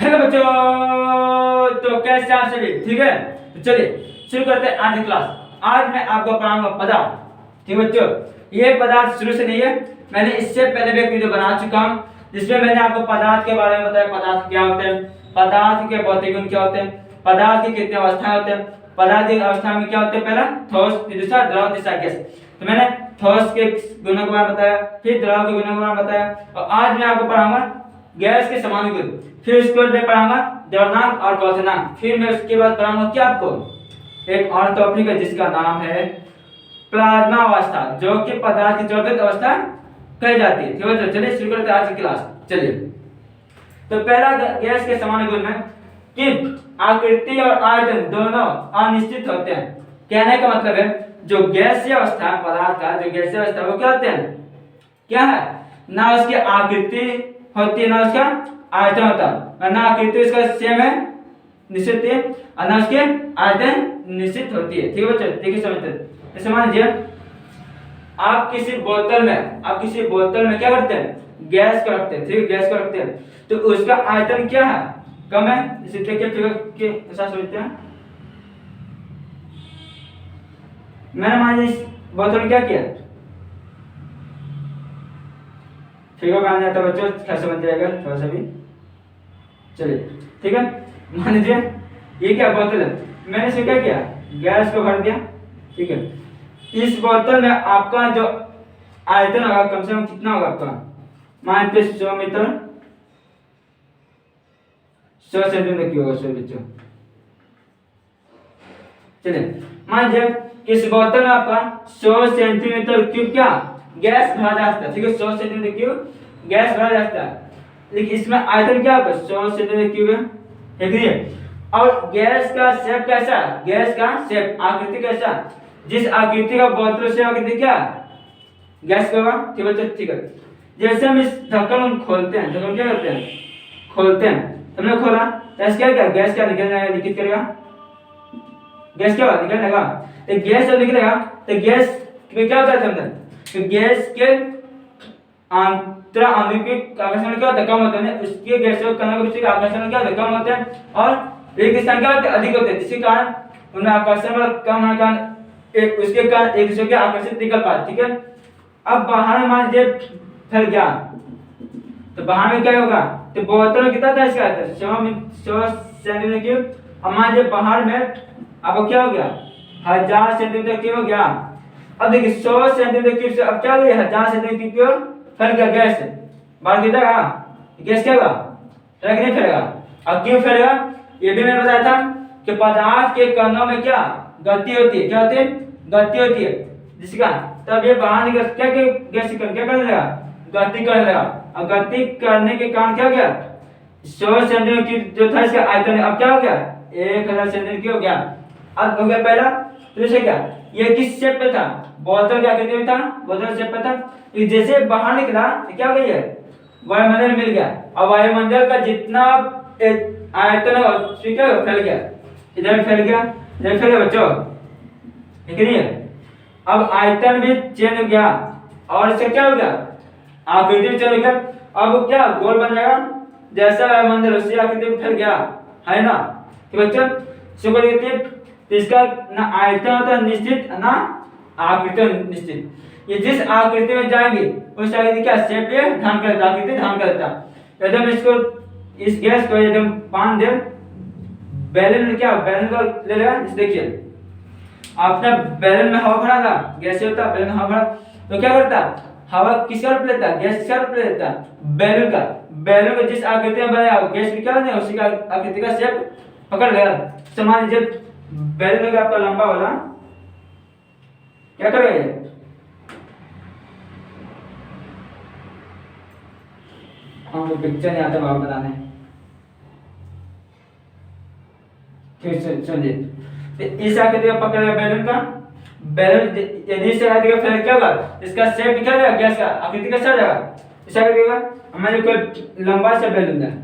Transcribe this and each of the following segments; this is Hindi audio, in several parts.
हेलो बच्चों, तो कैसे आप सभी ठीक है। तो चलिए शुरू करते हैं आज की क्लास। आज मैं आपको पढ़ाऊंगा पदार्थ। ठीक है बच्चों, ये पदार्थ शुरू से नहीं है, मैंने इससे पहले भी एक वीडियो बना चुका हूँ जिसमें मैंने आपको पदार्थ के बारे में बताया। पदार्थ क्या होते हैं, पदार्थ के भौतिक गुण क्या होते हैं, पदार्थ की कितनी अवस्थाएं होते हैं, पदार्थ की अवस्था में क्या होते हैं, पहला ठोस, दूसरा द्रव, तीसरा गैस। तो मैंने ठोस के गुणों के बारे में बताया, फिर द्रव के गुणों के बारे में बताया, और आज मैं आपको पढ़ाऊंगा गैस के समान गुण। फिर उसके बाद मैं पढ़ाऊंगा द्रव्यनांक और क्वथनांक। फिर मैं उसके बाद पढ़ाऊंगा क्या आपको एक और टॉपिक है जिसका नाम है प्लाज्मा अवस्था, जो कि पदार्थ की ज्वलित अवस्था कही जाती है। ठीक है, तो चलिए शुरू करते हैं आज की क्लास। चलिए, तो पहला गैस के समान गुण में कि आकृति और आयतन दोनों अनिश्चित होते हैं। कहने का मतलब है जो गैसीय अवस्था पदार्थ का जो गैसीय अवस्था वो क्या होते हैं, क्या है, ना उसकी आकृति होती है ना उसका आयतन होता है, ना आकृति उसका सेम है निश्चित है और ना उसके आयतन निश्चित होती है। ठीक है बच्चों, देखिए समझते हैं। जैसे मान लीजिए आप किसी बोतल में क्या करते हैं, गैस को रखते हैं। ठीक है, गैस को रखते हैं तो उसका आयतन क्या है, कम है। इसे देखिए फिगर के साथ समझते हैं। मैंने मान लीजिए इस बोतल में क्या किया, फिगर बना जाता है बच्चों, क्या समझ जाएगा थोड़ा सा भी। चलिए ठीक है, मान लीजिए ये क्या बोतल है, मैंने इसे क्या किया, गैस को भर दिया। ठीक है, इस बोतल में आपका जो आयतन होगा कम से कम कितना होगा आपका, मान लीजिए 100 मीटर 100 सेंटीमीटर क्यूब होगा 100 बच्चों। चलिए मान लीजिए इस बोतल में आपका 100 सेंटीमीटर क्यूब क्या गैस भरा जाता है। ठीक है, 100 सेंटीमीटर क्यूब गैस भरा जाता है, लेकिन इसमें आयतन क्या होगा 100 सेंटीमीटर क्यूब है। ठीक है, और गैस का शेप कैसा, गैस का शेप आकृति कैसा, जिस आकृति का बोतल से आकृति क्या गैस का होगा। ठीक है, ठीक है। जैसे हम इस ढक्कन को खोलते हैं, ढक्कन क्या करते हैं, खोलते हैं, हमने खोला तो क्या गैस क्या निकलना है, लिखित करेगा गैस क्या निकलेगा। तो गैस जब निकलेगा तो गैस में क्या होता है अंदर, तो गैस के आंतरिक आकर्षण क्या होता है, कम होता है। उसके गैस को कणों के बीच का आकर्षण क्या होता है, कम होता है, और एक स्थान क्या होता है, अधिक होते हैं, जिसके कारण उनमें आकर्षण बल कम होने के कारण उसके कारण एक दूसरे के आकर्षित निकल पाते। ठीक है, अब बाहर में मान लीजिए फैल गया तो बाहर में क्या होगा, तो बोतल में कितना था इसका आयतन 100 सेंटीमीटर क्यूब। अब मान लीजिए बाहर में अब क्या हो गया 1000 सेंटीमीटर क्यूब हो गया। अब देखिए 100 सेंटीमीटर क्यूब से अब क्या हो गया 1000 सेंटीमीटर क्यूब फैल गया गैस, बाहर कितना गैस क्या होगा, ट्रैक नहीं फैलेगा। अब क्यों फैलेगा, ये भी मैंने बताया था कि पदार्थ के कणों में क्या गति होती है, क्या होती है, गति होती है, जिसका तब ये बाहर निकल क्या गैस क्या करने लगा, गति करने लगा। और गति करने के कारण क्या हो गया 100 सेंटीमीटर क्यूब जो था इसका आयतन अब क्या हो गया 1000 सेंटीमीटर क्यूब हो गया। अब हो गया पहला, दूसरा क्या, ये किस शेप पे था, बोतल के आकृति में था, बोतल शेप पे था। जैसे बाहर निकला तो क्या हो गया, वायुमंडल मिल गया, और वायुमंडल का जितना आयतन है ठीक है फैल गया, इधर फैल गया, इधर फैल गया बच्चों, ठीक नहीं है। अब आयतन भी चेंज हो गया और इसका क्या हो गया, आकृति भी चेंज हो गया। अब क्या गोल बन जाएगा, जैसा वायुमंडल उसी आकृति में फैल गया, है ना। तो बच्चों सुपर कहते हैं इसका ना आयतन होता है निश्चित ना आकृति निश्चित। ये जिस आकृति में जाएंगे उस आकृति क्या शेप ये धारण करता, आकृति धारण करता। यदि हम इसको इस गैस को यदि हम बांध दे बैलून में, क्या बैलून को ले लेगा, देखिए आपने बैलून में हवा भरा था, गैस होता है बैलून में हवा भरा तो क्या करता, हवा किसका रूप लेता है, गैस का रूप लेता है, बैलून का। बैलून को जिस आकृति में बनाया गैस भी क्या बनेगा उसी का आकृति का शेप पकड़ गया। मान लीजिए बैलून का आपका लंबा वाला क्या करेगा ये, हमको पिक्चर नहीं आता बाबू बनाने, ठीक चलिए। तो इस आकृति का पकड़ेगा बैलून का, बैलून यदि इस आकृति का फैल क्या होगा, इसका शेप क्या रहेगा, गैस का आकृति कैसा हो जाएगा, इस आकृति का हमारे कोई लंबा सा बैलून है,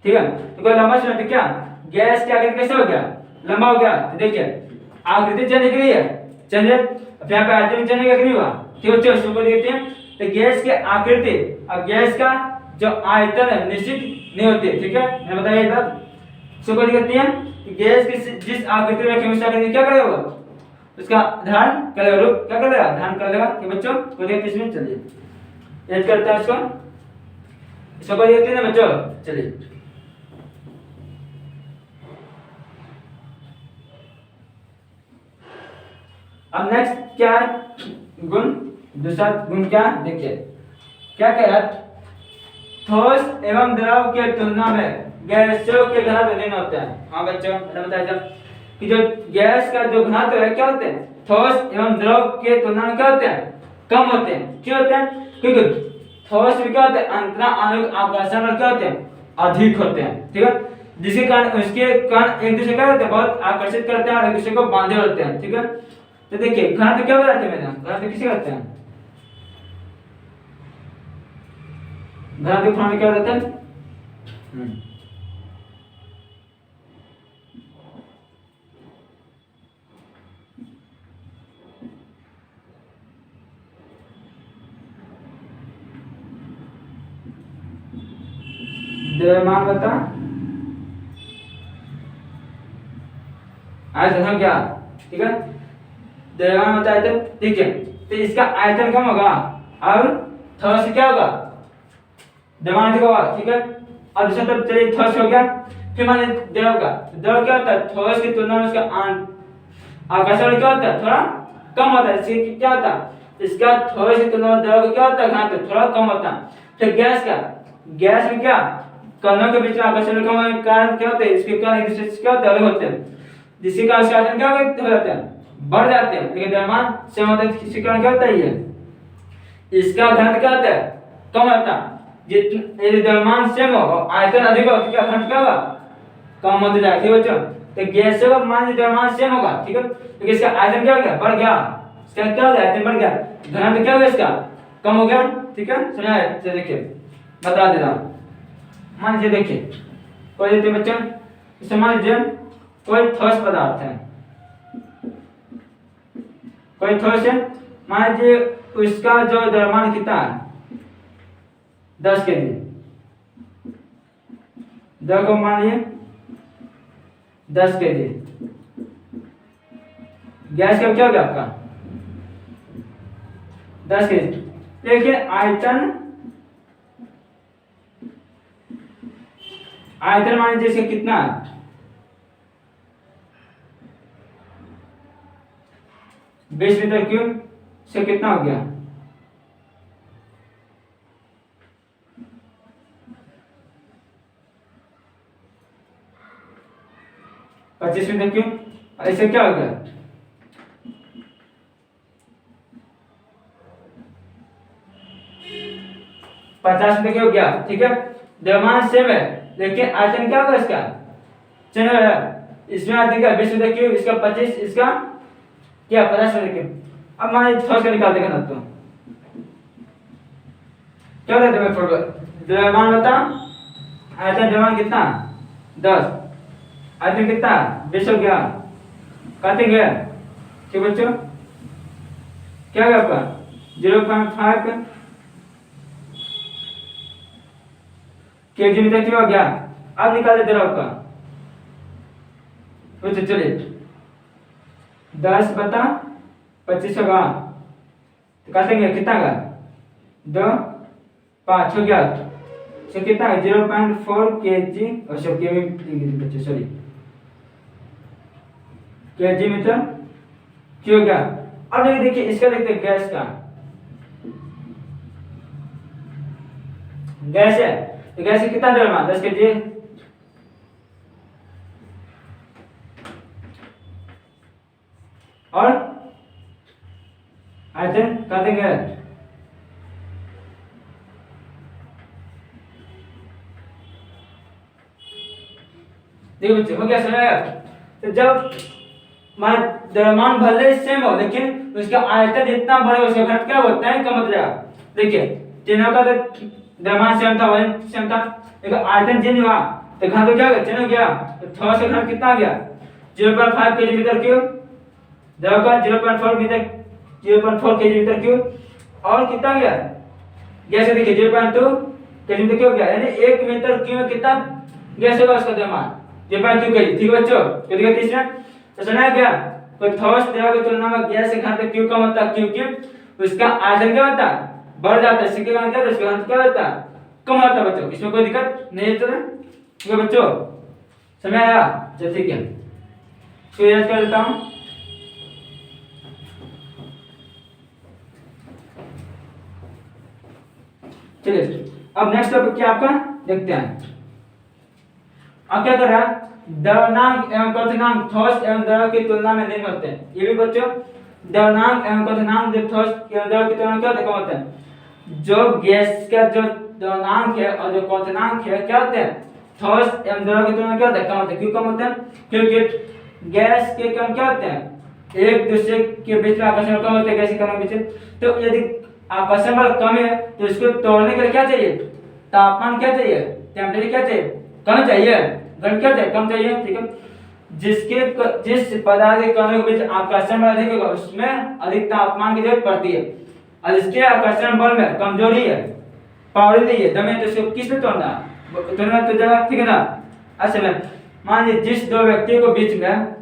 ठीक है। तो कोई लंबा सा क्या गैस की आकृति कैसे हो गया, लंबा हो गया। तो देखिए आकृति चेंज दिख रही है, चलिए अब यहाँ पे आयतन चलेगा कि नहीं हुआ, ठीक है। इसको को देखते हैं तो गैस की आकृति और गैस का जो आयतन है निश्चित नहीं होती, ठीक है। मैंने बताया ये बात। इसको को देखते हैं कि गैस की जिस आकृति में रखेंगे उस आकृति क्या करेगा, उसका ध्यान करेगा, रूप क्या करेगा, ध्यान कर लेगा। कि बच्चों को देखते हैं इसमें, चलिए याद करते हैं इसको को देखते हैं ना बच्चों, चलिए। अब नेक्स्ट क्या है गुण, दूसरा गुण क्या देखिए क्या कह रहा है, ठोस एवं द्रव के तुलना में गैसों के घनत्व भिन्न होते हैं। हाँ बच्चों मैंने बताया था कि जो गैस का जो घनत्व है क्या होते हैं, ठोस एवं द्रव के तुलना में क्या होते हैं, कम होते हैं। क्यों होते हैं, क्योंकि ठोस में क्या होते हैं, अंतरा आणविक आकर्षण और क्या होते हैं, अधिक होते हैं, ठीक है। जिसके कारण उसके कण एक दूसरे का बहुत आकर्षित करते हैं और एक दूसरे को बांधे होते हैं, ठीक है। तो देखिए घनत्व क्या बताते हैं, मैंने घनत्व किसे कहते हैं, घनत्व फॉर्म क्या होता है, द्रव्यमान बता आयतन क्या, ठीक है। द्रव्यमान बता आयतन, ठीक है। तो इसका आयतन कम होगा और थोड़ा सा क्या होगा, द्रव्यमान अधिक होगा, ठीक है। अब दूसरा तरफ चलिए ठोस हो गया, फिर मान लीजिए द्रव का, द्रव क्या होता है, ठोस की तुलना में उसका आकर्षण क्या होता है, थोड़ा कम होता है। इससे क्या होता है, इसका ठोस की तुलना में द्रव का क्या होता है, घनत्व थोड़ा कम होता है। फिर गैस का, गैस में क्या कणों के बीच में आकर्षण कम होने के कारण क्या होता है, इसके कण एक दूसरे से क्या होते हैं, अलग होते हैं, जिसके कारण इसका आयतन क्या हो जाता है, बढ़ जाते हैं। लेकिन द्रव्यमान सेम होता है, इसके कारण क्या होता है, ये इसका घनत्व क्या होता है, कम होता है। यदि द्रव्यमान सेम हो और आयतन अधिक हो तो क्या घनत्व क्या होगा, कम होता जाएगा, ठीक है बच्चों। तो गैसों का मान लीजिए द्रव्यमान सेम होगा, ठीक है, लेकिन इसका आयतन क्या हो गया, बढ़ गया, इसका क्या हो गया, आयतन बढ़ गया, घनत्व क्या हो गया, इसका कम हो गया, ठीक है। समझ आया, चलिए देखिए बता देता हूं। मान लीजिए देखिए कोई देते बच्चों, इसे मान लीजिए कोई ठोस पदार्थ है, कोई ठोस है, मान लीजिए उसका जो द्रव्यमान कितना है, 10 kg, द्रव को मान लीजिए 10 kg। गैस का क्या हो गया आपका 10 kg, देखिए आयतन मान लीजिए इसका कितना है, 20 मीटर क्यूब, से कितना हो गया, 25 मीटर क्यूब। ऐसे क्या हो गया, 50 मीटर क्यूब हो गया, ठीक है। द्रव्यमान सेम है लेकिन आयतन क्या होगा इसका चेंज हो रहा है। इसमें आयतन क्या 20 मीटर क्यूब, इसका 25, इसका क्या 50 मीटर क्यूब। अब मान लीजिए ठोस का निकाल देगा ना, तो क्या रहता है द्रव्यमान बता, आयतन द्रव्यमान कितना 10, आयतन कितना 20 हो गया, काटेंगे, ठीक बच्चों। क्या होगा आपका 0.5 kg मीटर क्यूब हो गया। अब निकाले द्रव का, तो चलिए 10 बता 25 होगा, तो काटेंगे कितना का 2 5 हो गया, तो कितना है 0.4 kg, बच्चे सॉरी kg मीटर क्यों हो गया। अब देखिए इसका देखते हैं गैस का, गैस है तो गैस का कितना द्रव्यमान 10 kg, और आयतन काटेंगे, देखो बच्चे हो गया, समझ आया। तो जब मान द्रव्यमान भले सेम हो लेकिन उसका आयतन इतना बड़ा उसका घनत्व क्या होता है, कम होता जाएगा। देखिए तीनों का द्रव्यमान सेम था, वजन सेम था, लेकिन आयतन चेंज हुआ तो घनत्व क्या हो गया, चेंज हो गया। तो थोड़ा सा घनत्व कितना आ गया 0.5 kg मीटर क्यूब, द्रव का 0.4 मीटर 0.4 केजी मीटर क्यूब और कितना गया गैस का देखिए 0.2 केजी मीटर क्यूब गया, यानी 1 मीटर क्यूब में कितना गैस होगा उसका द्रव्यमान 0.2 केजी। ठीक है बच्चों, तो देखिए तीसरा तो सुना गया तो ठोस द्रव की तुलना में गैस के घनत्व क्यू कम होता है, क्योंकि उसका आयतन क्या होता है बढ़ जाता है, इसके कारण क्या होता है उसका घनत्व क्या होता है कम होता है बच्चों, इसमें कोई दिक्कत नहीं है। ठीक है बच्चों, समझ आया? चलो ठीक है, इसको याद कर देता हूं। चलिए अब नेक्स्ट टॉपिक क्या आपका देखते हैं। अब क्या कर रहा है, द्रव्यनांक एवं क्वथनांक ठोस एवं द्रव की तुलना में नहीं होते हैं। ये भी बच्चों द्रव्यनांक एवं क्वथनांक जो ठोस एवं द्रव की तुलना में क्या होते हैं, जो गैस का जो द्रव्यनांक है और जो क्वथनांक है क्या होते हैं ठोस एवं द्रव की तुलना में क्या होता है कम होते हैं। क्यों कम होते हैं, क्योंकि गैस के कण क्या होते हैं एक दूसरे के बीच में आकर्षण कम होते हैं गैस के कणों के बीच। तो यदि आकर्षण बल कम है तो इसको तोड़ने के लिए क्या चाहिए, तापमान क्या चाहिए, टेम्परेचर क्या चाहिए कम चाहिए, गण क्या चाहिए कम चाहिए। ठीक है, जिस पदार्थ के कणों के बीच आकर्षण बल अधिक होगा उसमें अधिक तापमान की जरूरत पड़ती है, और इसके आकर्षण बल में कमजोरी है पावड़ी नहीं है दमे, तो इसको किस में तोड़ना तो जगह। ठीक है ना, अच्छा मैं मान लीजिए जिस दो व्यक्तियों के बीच में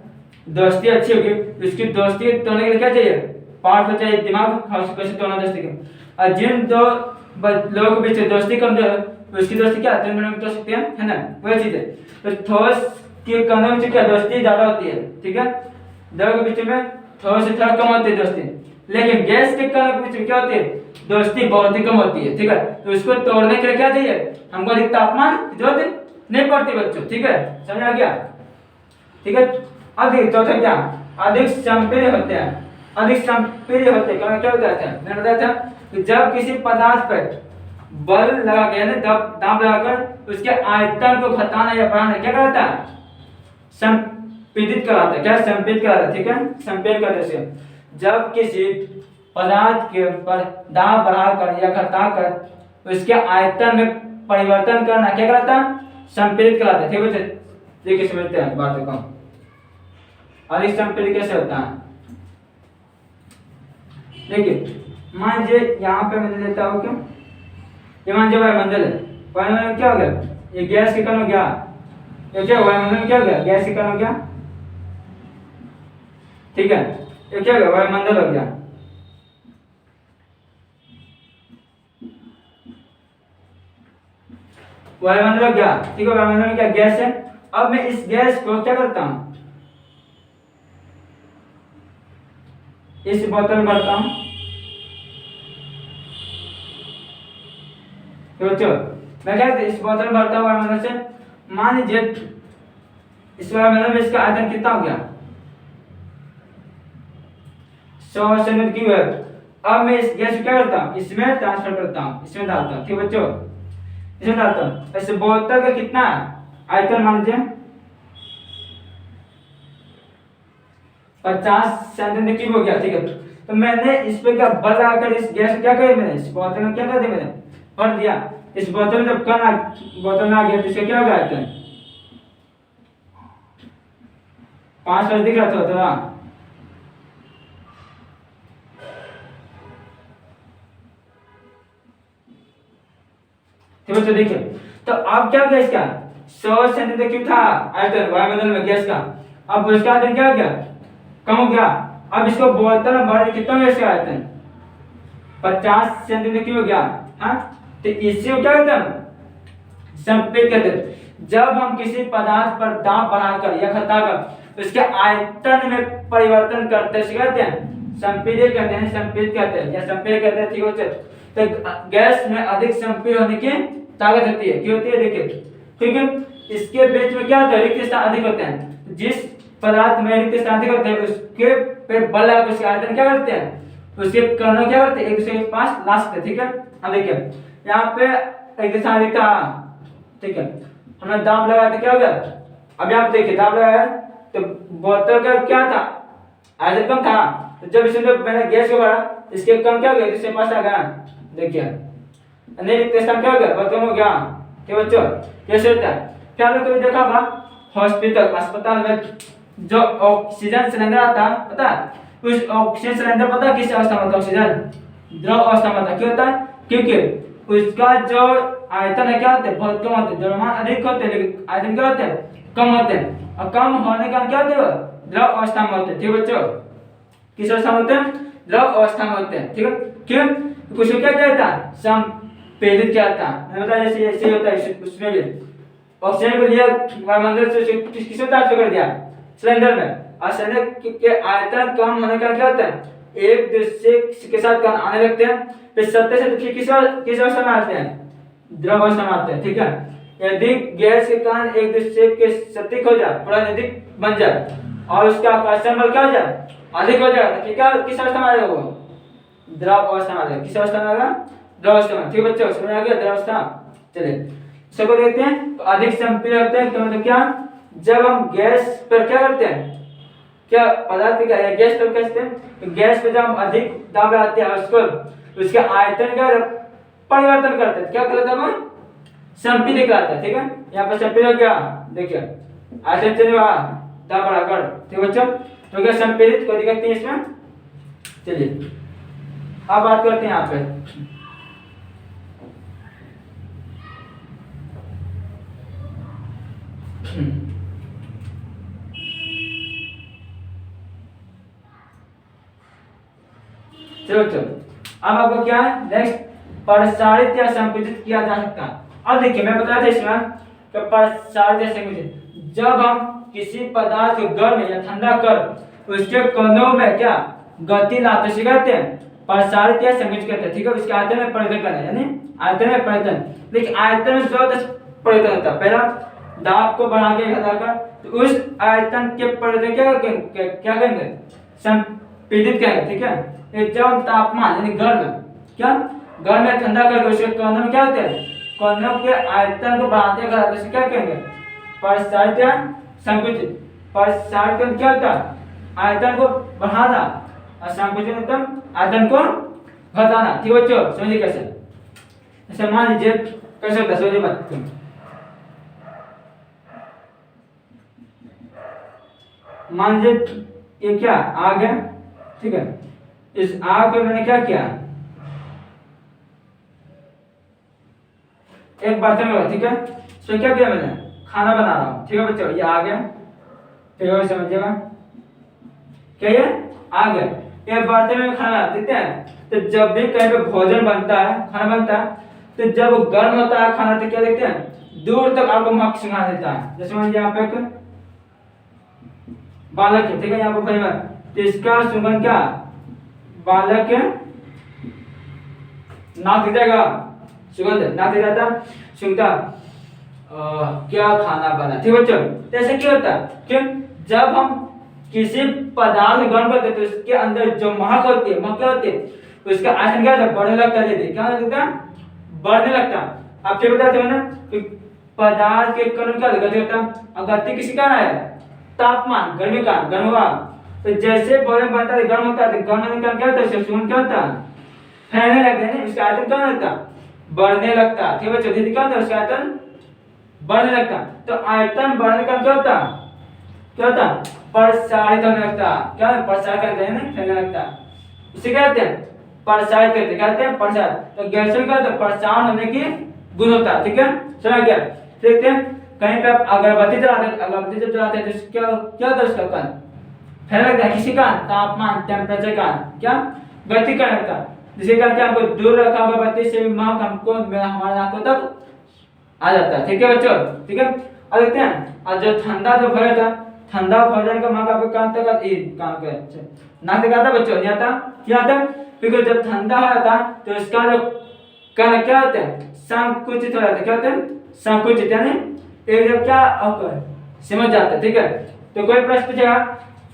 दोस्ती अच्छी होगी उसकी दोस्ती तोड़ने के लिए क्या चाहिए पावर तो चाहिए, दिमाग कैसे तोड़ना दोस्ती को। और जिन दो लोगों के बीच दोस्ती कमजोर है उसकी दोस्ती क्या 3 मिनट में तोड़ सकते हैं, है ना, वही चीज है। तो ठोस के कणों में क्या दोस्ती ज्यादा होती है, ठीक है, द्रव के बीच में ठोस से थोड़ा कम होती है दोस्ती, लेकिन गैस के कणों के बीच में क्या होती है दोस्ती बहुत ही कम होती है। ठीक है, तो इसको तोड़ने के लिए क्या चाहिए हमको अधिक तापमान की जरूरत नहीं पड़ती बच्चों। ठीक है, समझ आ गया? ठीक है, अधिक चौथा क्या अधिक संपीड़ित होते हैं, अधिक संपीड़ित होते हैं क्या होता है मैंने बताया था कि जब किसी पदार्थ पर बल लगा के दाब लगाकर उसके आयतन को घटाना या बढ़ाना क्या कहता है संपीड़ित कराता है, क्या संपीड़ित कराता है। ठीक है, संपीड़ित करने से जब किसी पदार्थ के ऊपर दाब बढ़ाकर या घटाकर उसके आयतन में परिवर्तन करना क्या कहलाता है संपीड़ित कराता है। ठीक है, देखिए समझते हैं बात को, अधिक संपीड़ित कैसे होता है। देखिए मान लीजिए यहाँ पे मैंने लेता हूँ क्या, ये मान लीजिए वायुमंडल है, वायुमंडल में क्या हो गया ये गैस के कण हो गया, ये क्या वायुमंडल में क्या हो गया गैस के कण हो गया। ठीक है, ये क्या हो गया वायुमंडल हो गया। वायुमंडल हो गया, ठीक है, वायुमंडल में क्या गैस है। अब मैं इस गैस को क्या करता हूँ इस बोतल में भरता हूँ। बच्चों मैं क्या इस बोतल में भरता हूँ वायुमंडल से, मान लीजिए इस वायुमंडल में इसका आयतन कितना हो गया 100 सेंटीमीटर क्यूब है। अब मैं इस गैस को क्या करता हूँ इसमें ट्रांसफर करता हूँ, इसमें डालता हूँ। ठीक बच्चों, इसमें डालता हूँ। इस बोतल का कितना आयतन मान लीजिए 50 सेंटीमीटर क्यूब हो गया। ठीक है, तो मैंने इस पे क्या बल लगाकर इस गैस को क्या किया मैंने इस बोतल में क्या कर दिया मैंने भर दिया। इस बोतल में जब कण बोतल में आ गया तो इसका क्या होगा आयतन 5 दिख रहा था थोड़ा। तो देखिए तो अब क्या हो गया इसका 100 सेंटीमीटर क्यूब था आयतन वायुमंडल में गैस का, अब उसका आयतन क्या हो गया कम हो गया। अब इसको बोतल में भर कितना हो गया इसका आयतन 50 सेंटीमीटर क्यूब हो गया। हाँ, तो इससे क्या कहते हैं संपीड़ित कहते हैं। जब हम किसी पदार्थ पर दाब बढ़ाकर या घटाकर उसके आयतन में परिवर्तन करते हैं कहते हैं संपीड़ित कहते हैं, संपीड़ित कहते हैं या संपीड़ित कहते हैं। ठीक है, तो गैस में अधिक संपीड़ित होने की ताकत होती है। क्यों होती है देखिए, क्योंकि इसके बीच में क्या होता है रिक्त स्थान अधिक होते हैं। जिस पदार्थ में रिक्त स्थान अधिक होते हैं उसके पे बल लगाकर उसके आयतन क्या करते हैं उसके कणों क्या करते हैं एक दूसरे के पास ला सकते हैं। ठीक है, अब देखिए यहाँ पे रिक्त स्थान अधिक था। ठीक है, हमने दाब लगाया तो क्या हो गया, अब यहाँ पे देखिए दाब लगाया तो बोतल का क्या था आयतन कम था, तो जब इसमें मैंने गैस को भरा इसके कण क्या हो गया दूसरे पास आ गया। देखिए नहीं रिक्त स्थान क्या हो गया खत्म हो गया। क्या बच्चों कैसे होता है, क्या आपने कभी देखा होगा हॉस्पिटल अस्पताल में जो ऑक्सीजन सिलेंडर आता है पता है उस ऑक्सीजन सिलेंडर पता किस अवस्था में होता है? ऑक्सीजन द्रव अवस्था में होता है। क्यों होता है? क्योंकि उसका जो आयतन है क्या होता है? बहुत कम होता है। द्रव्यमान अधिक होते हैं लेकिन आयतन क्या होते हैं? कम होते हैं। और कम होने का क्या होता है? द्रव अवस्था में होते हैं। ठीक बच्चों, किस अवस्था में होते हैं? द्रव अवस्था में होते हैं। ठीक है, क्यों? कुछ क्या कहता है? संपीड़ित कहता है। मैंने बताया जैसे ऐसे होता है उसमें भी ऑक्सीजन को लिया वायुमंडल से किसने ट्रांसफर कर दिया? सिलेंडर में। और सिलेंडर के आयतन कम होने का क्या होता है? एक दूसरे के साथ कण आने लगते हैं, फिर सत्य से दूसरे किस अवस्था में आते हैं? द्रव अवस्था में आते हैं। ठीक है, यदि गैस के कण एक दूसरे के सटीक हो जाए, प्राणिक बन जाए और उसका आकर्षण बल क्या हो जाए? अधिक हो जाए, तो क्या किस अवस्था में आएगा? वो द्रव अवस्था में आएगा। किस अवस्था में आएगा? द्रव अवस्था में। ठीक बच्चों, समझ आ गया द्रव अवस्था? चलिए सबको देखते हैं। तो अधिक संपीड़ित होते हैं तो मतलब क्या? जब हम गैस पर क्या करते हैं? क्या पदार्थ क्या है? गैस पर कहते हैं। तो गैस पे जब हम अधिक दाब लगाते हैं उसको, उसके आयतन का परिवर्तन करते हैं। क्या करते हैं? हम संपीड़ित कराते हैं। ठीक है, यहाँ पर संपीड़ित हो गया, देखिए आयतन चेंज हुआ, दाब बढ़ाकर। ठीक बच्चों, तो क्या संपीड़ित कोई दिक्कत नहीं इसमें। चलिए अब बात करते हैं यहाँ पे। चलो अब आपको क्या है नेक्स्ट? प्रसारित या संकुचित किया जा सकता है। अब देखिए मैं बताया था इसमें कि प्रसारित या संकुचित, जब हम किसी पदार्थ को गर्म या ठंडा कर उसके कणों में क्या गति लाते उसे कहते हैं प्रसारित या संकुचित कहते हैं। ठीक है, उसके आयतन में परिवर्तन करना, यानी आयतन में परिवर्तन। देखिए आयतन में जो परिवर्तन होता है, पहला दाब को बढ़ा के घटाकर, तो उस आयतन के परिवर्तन क्या कहेंगे? संपीड़ित कहेंगे। ठीक है, जब तापमान यानी गर्म क्या गर्म में ठंडा करके उसके कणों में क्या होते हैं? कणों के आयतन को बढ़ाते घटाते उसे क्या कहेंगे? प्रसारित या संकुचित। प्रसारित क्या होता है? आयतन को बढ़ाना, और संकुचित मतलब आयतन को घटाना। ठीक बच्चों, समझिए कैसे? जैसे मान लीजिए कैसे होता है, समझिए बात। मान लीजिए ये क्या आग है। ठीक है, इस आग पे मैंने क्या किया? एक बर्तन में, ठीक है, तो क्या किया मैंने? खाना बना रहा हूँ। ठीक है बच्चों, ये आग है। ठीक है, समझिएगा क्या ये आग है। ये बर्तन में खाना देखते हैं, तो जब भी कहीं पे भोजन बनता है, खाना बनता है, तो जब गर्म होता है खाना तो क्या देखते हैं? दूर तक आपको महक सुना देता है। जैसे मान यहाँ पे एक बालक है। ठीक है, यहाँ पे परिवार, तो इसका सुगंध क्या बालक के नाक जाएगा, सुगंध नाक जाता, सुनता क्या खाना बना। ठीक बच्चों, ऐसे क्यों होता है? क्यों? जब हम किसी पदार्थ गर्म करते तो उसके अंदर जो महक होती है, महक क्या होती है? उसका आयतन क्या होता है? बढ़ने लगता है। क्या होता है? बढ़ने लगता। आप क्या बताते हो ना कि पदार्थ के कण क्या गति होता है, और गति किसी का है? तापमान, गर्मी का, गर्म हुआ। तो जैसे भोजन बनता है गर्म होता है, गर्म होने का क्या होता है? सुगंध क्या होता है? फैलने लगता है, उसका आयतन क्या होता है? बढ़ने लगता है। ठीक है, चौथी क्या होता है? उसका आयतन बढ़ने लगता। तो आयतन बढ़ने का क्या होता? क्या होता? प्रसारित होने लगता। क्या है? प्रसारित करते हैं ना, फैलने लगता। इसे क्या कहते हैं? प्रसारित करते कहते हैं प्रसार। तो गैसों का तो प्रसार होने की गुण होता है। ठीक है, समझ गया? देखते हैं कहीं पे आप अगरबत्ती जलाते हैं, अगरबत्ती जब जलाते हैं तो क्या क्या होता है? उसका कारण फैलने लगता है। किसी का तापमान, टेम्परेचर का क्या गति करने लगता। जिसके कारण क्या हमको दूर रखा अगरबत्ती से भी महक हमको हमारे नाकों तक आ जाता है। ठीक है बच्चों, ठीक है। अब देखते हैं, और जो ठंडा जो भोजन था, ठंडा भोजन का महक आपके कान तक कान के नाक तक आता बच्चों? नहीं आता। क्या आता? क्योंकि जब ठंडा हो जाता तो इसका जो कण क्या होते हैं? संकुचित हो जाते हैं। क्या होते हैं? संकुचित, यानी एक जब क्या समझ जाते हैं। ठीक है, तो कोई प्रश्न पूछेगा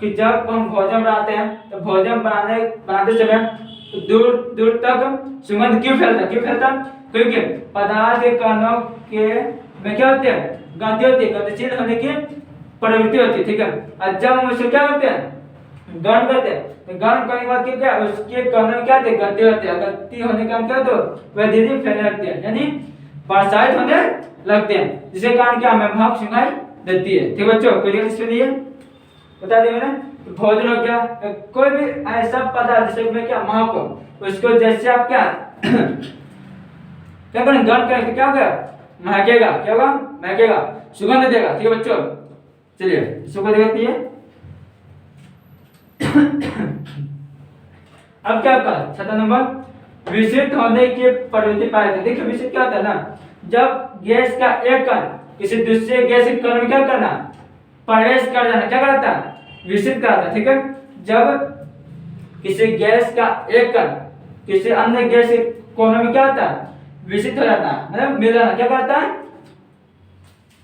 कि जब हम भोजन बनाते हैं तो भोजन बनाते समय दूर दूर तक सुगंध क्यों फैलता? क्यों फैलता? क्योंकि पदार्थ के कणों के में क्या होते हैं? गति होती है, गतिशील होने की प्रवृत्ति होती है। ठीक है, और जब हम उसको क्या करते हैं? गर्म करते हैं, तो गर्म करने के बाद क्या उसके कणों में क्या होते हैं? गति होती है। गति होने का क्या होता है? वह धीरे धीरे फैलने लगती है, यानी प्रसारित होने लगते हैं, जिसके कारण क्या हमें महक सुनाई देती है। ठीक बच्चों, कोई दिक्कत इसमें नहीं है? बता दिया मैंने। तो भोजन हो गया, कोई भी ऐसा पदार्थ जिसमें क्या महक हो, उसको जैसे आप क्या क्या करें, गर्म करें तो क्या होगा, महकेगा, क्या होगा, महकेगा, सुगंध देगा। ठीक है बच्चों, चलिए सुगंध देखती है। अब क्या होता है, छठा नंबर, विषित होने की प्रवृत्ति पाई जाती है। देखिए विषित क्या होता है ना, जब गैस का एक कण किसी दूसरे गैस के कण में क्या करना, प्रवेश कर जाना, क्या करता है, विषित कराता है। ठीक है, जब किसी गैस का एक कण किसी अन्य गैस के कोने में क्या होता है, विषित हो जाता है, मतलब मिल जाना, क्या करता है,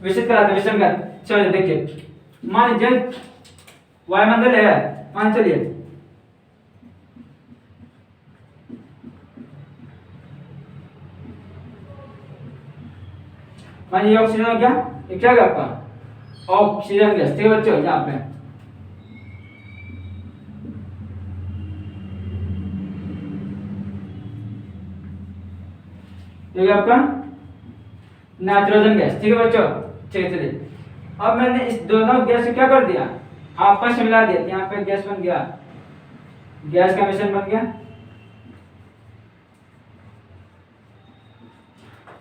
विषित कराता है, विसंगत। चलिए देखिए, मान लीजिए वायुमंडल है, मान चलिए मान ये ऑक्सीजन हो गया, ये क्या होगा आपका ऑक्सीजन गैस। ठीक है बच्चों, यहाँ पे ये आपका नाइट्रोजन गैस। ठीक है बच्चों, ठीक है चलिए, अब मैंने इस दोनों गैस को क्या कर दिया, आपस में मिला दिया, यहाँ पे गैस बन गया, गैस का मिश्रण बन गया।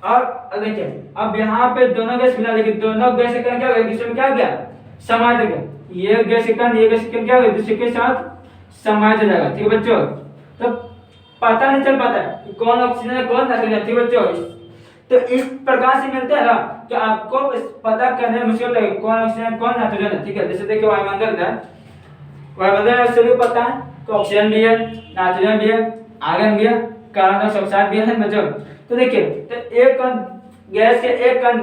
और देखिए अब यहाँ पे दोनों गैस मिला, लेकिन दोनों गैस का क्या एक दूसरे में क्या गया, समाज गया, ये गैस का ये गैस क्या हो गया, दूसरे के साथ समाज हो जाएगा। ठीक है बच्चों, तो पता नहीं चल पाता है कि कौन ऑक्सीजन है कौन नाइट्रोजन। ठीक है बच्चों, तो इस प्रकार से मिलता है ना कि आपको पता करने में मुश्किल होता है कौन ऑक्सीजन है कौन नाइट्रोजन है। ठीक है, जैसे देखिए वायुमंडल है, वायुमंडल में सभी पता है कि ऑक्सीजन भी है, नाइट्रोजन भी है, आर्गन भी है, कार्बन डाइऑक्साइड भी है बच्चों। तो देखिए, तो एक कण गैस के एक कण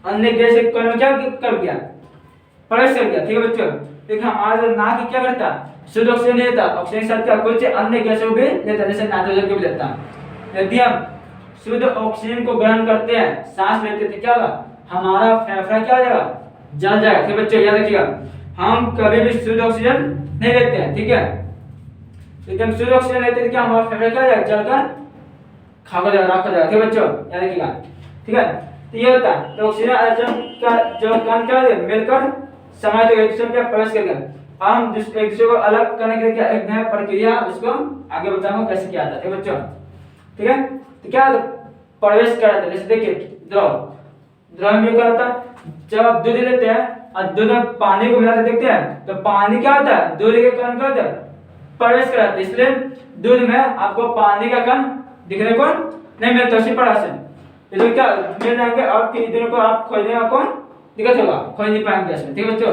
अन्य गैस के कण में क्या कर गया, प्रवेश कर गया। ठीक है बच्चों, देखिए हमारा नाक क्या करता है, शुद्ध ऑक्सीजन लेता, ऑक्सीजन के साथ क्या कुछ अन्य गैसों को भी लेता, जैसे नाइट्रोजन को भी लेता। यदि हम शुद्ध ऑक्सीजन को ग्रहण करते हैं, सांस लेते थे, क्या होगा, हमारा फेफड़ा क्या हो जाएगा, जल जाएगा। ठीक है बच्चों, याद रखिएगा, हम कभी भी शुद्ध ऑक्सीजन नहीं लेते हैं। ठीक है, यदि हम शुद्ध ऑक्सीजन लेते हैं क्या हमारा फेफड़ा क्या हो जाएगा, जलकर खाक हो जाएगा, राख हो जाएगा। ठीक है बच्चों, याद रखिएगा। ठीक है, तो ये होता है, तो ऑक्सीजन आयतन का जो कण क्या है मिलकर समाज एक दूसरे में प्रवेश कर गया। हम एक दूसरे को अलग करने के लिए एक नया प्रक्रिया उसको आगे बताऊंगा कैसे किया जाता है। ठीक है बच्चों, ठीक है, तो क्या प्रवेश कराता है, जैसे देखिए द्रव में क्या होता है, जब आप दूध लेते हैं और दूध में पानी को मिलाते देखते हैं, तो पानी क्या होता है, दूध के कण क्या होता है, प्रवेश कराता है। इसलिए दूध में आपको पानी का कण दिखने को नहीं मिलता, उसी प्रकार से इधर क्या मिल जाएंगे और फिर इधर को आप खोजने का कौन दिक्कत होगा, खोज नहीं पाएंगे इसमें। ठीक है बच्चों,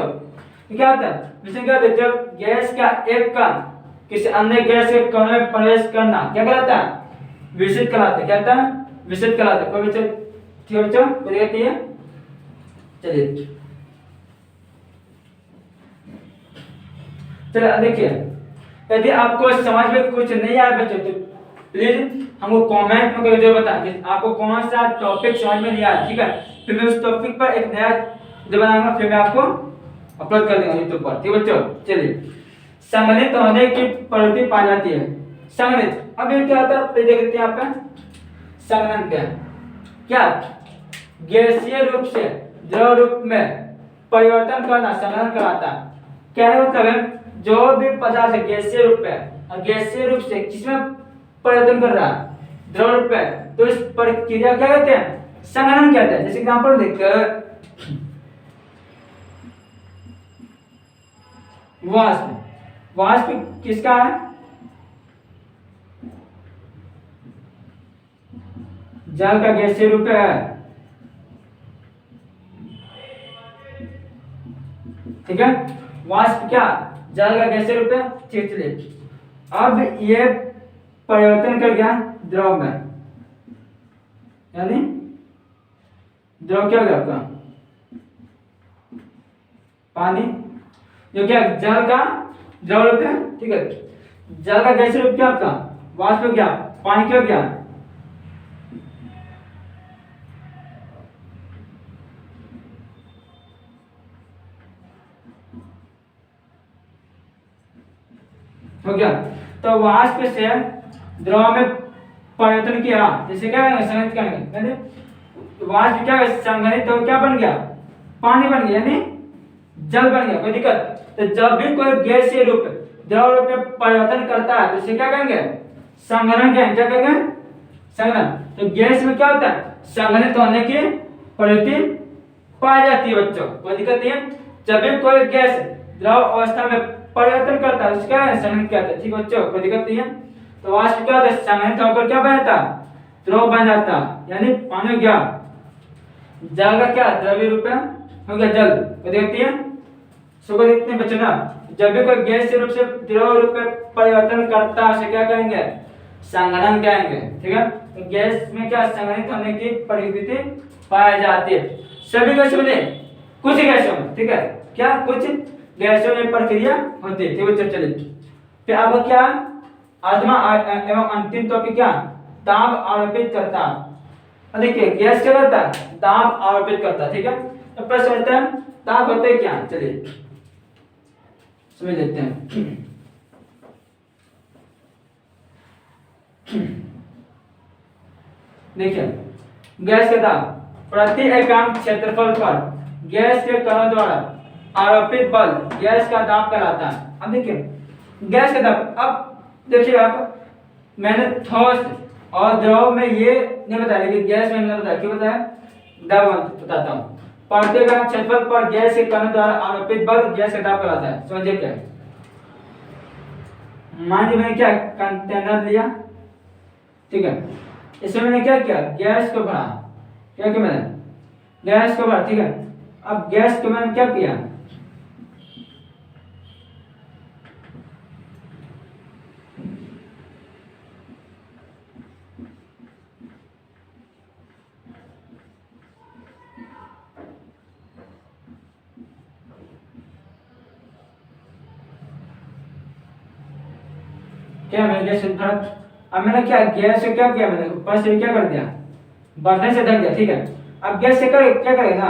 तो क्या होता है, जैसे क्या होता है, जब गैस का एक कण किसी अन्य गैस के कण में प्रवेश करना क्या कहलाता है, विषित कहलाता है। क्या कहता है, विषित कहलाता है। कोई बच्चा, ठीक है बच्चों, कोई दिक्कत नहीं है। चलिए चलिए देखिए, यदि आपको समझ में कुछ नहीं आया बच्चों तो प्लीज हमको कमेंट में करके बताएं कि आपको कौन सा टॉपिक समझ में नहीं आया। ठीक है, फिर मैं उस टॉपिक पर एक नया वीडियो बनाऊंगा, फिर मैं आपको अपलोड कर दूंगा यूट्यूब पर। ठीक है बच्चों, चलिए संघनित होने की प्रवृत्ति पाई जाती है। संघनित, अब ये क्या होता है, देख लेते हैं आपका संघनन क्या है, क्या गैसीय रूप से द्रव रूप में परिवर्तन करना संघनन कहलाता है। क्या मतलब है, जो भी पदार्थ गैसीय रूप में और गैसीय रूप से किसमें परिवर्तन कर रहा है, द्रव रूप में, तो इस प्रक्रिया क्या कहते हैं, संघनन कहते हैं। जैसे एग्जांपल देखते वाष्प, वाष्प किसका है, जल का गैसीय रूप है। ठीक है, वाष्प क्या, जल का गैसीय रूप है। ठीक, चलिए अब ये परिवर्तन कर गया द्रव में, यानी द्रव क्या हो गया आपका, पानी, जो क्या जल का द्रव रूप है। ठीक है, जल का गैसीय रूप क्या आपका, वाष्प हो गया, पानी क्या हो गया, हो गया। तो वाष्प से द्रव में परिवर्तन किया, जैसे क्या संघनित करेंगे, वाष्प क्या संघनित तो क्या बन गया, पानी बन गया, यानी जल बन गया, कोई दिक्कत। तो जब भी कोई गैसीय रूप द्रव रूप में परिवर्तन करता है तो इसे क्या कहेंगे, संघनन कहेंगे। क्या कहेंगे, संघनन। तो गैस में क्या होता है, संघनित होने की प्रवृत्ति पाई जाती है बच्चों, कोई दिक्कत नहीं है। जब भी कोई गैस द्रव अवस्था में परिवर्तन करता है उसका संघनित कहते हैं, ठीक है बच्चों, कोई दिक्कत नहीं है। तो वाष्प क्या होता है, संघनित होकर क्या बन जाता है, द्रव बन जाता है, यानी पानी क्या, जल का क्या द्रव्य रूप में हो गया जल, कोई दिक्कत नहीं है। सो कोई दिक्कत नहीं बच्चों ना। जब भी कोई गैस रूप से द्रव रूप में परिवर्तन करता है उसे क्या कहेंगे, संघनन कहेंगे, ठीक है। तो गैस में क्या संघनित होने की प्रवृत्ति पाई जाती है सभी गैसों में, कुछ गैसों में, ठीक है, क्या कुछ गैसों में प्रक्रिया होती है, ठीक है। चलिए फिर अब क्या आत्मा एवं अंतिम टॉपिक क्या, दाब आरोपित करता। देखिए गैस क्या करता है, दाब आरोपित करता, ठीक है। तो प्रश्न उठता है दाब होते क्या, चलिए समझ लेते हैं। देखिए गैस के दाब प्रति एकांक क्षेत्रफल पर गैस के कणों द्वारा आरोपित बल गैस का दाब कहलाता है। अब देखिए गैस का दाब, अब देखिए आप, मैंने ठोस और द्रव में ये नहीं बताया, लेकिन गैस में मैंने बताया, क्यों बताया, दाब बताता हूँ। प्रति एकांक क्षेत्रफल पर गैस के कणों द्वारा आरोपित बल गैस का दाब कहलाता है। समझिए क्या है, मान लीजिए मैंने क्या कंटेनर लिया, ठीक है, इसमें मैंने क्या किया, गैस को भरा, क्या किया मैंने, गैस को भरा, ठीक है। अब गैस को मैंने क्या किया, क्या मैंने गैस भरा। अब मैंने क्या गैस से क्या किया, मैंने ऊपर से क्या कर दिया, बर्तन से ढक दिया, ठीक है। अब गैस से क्या करेगा,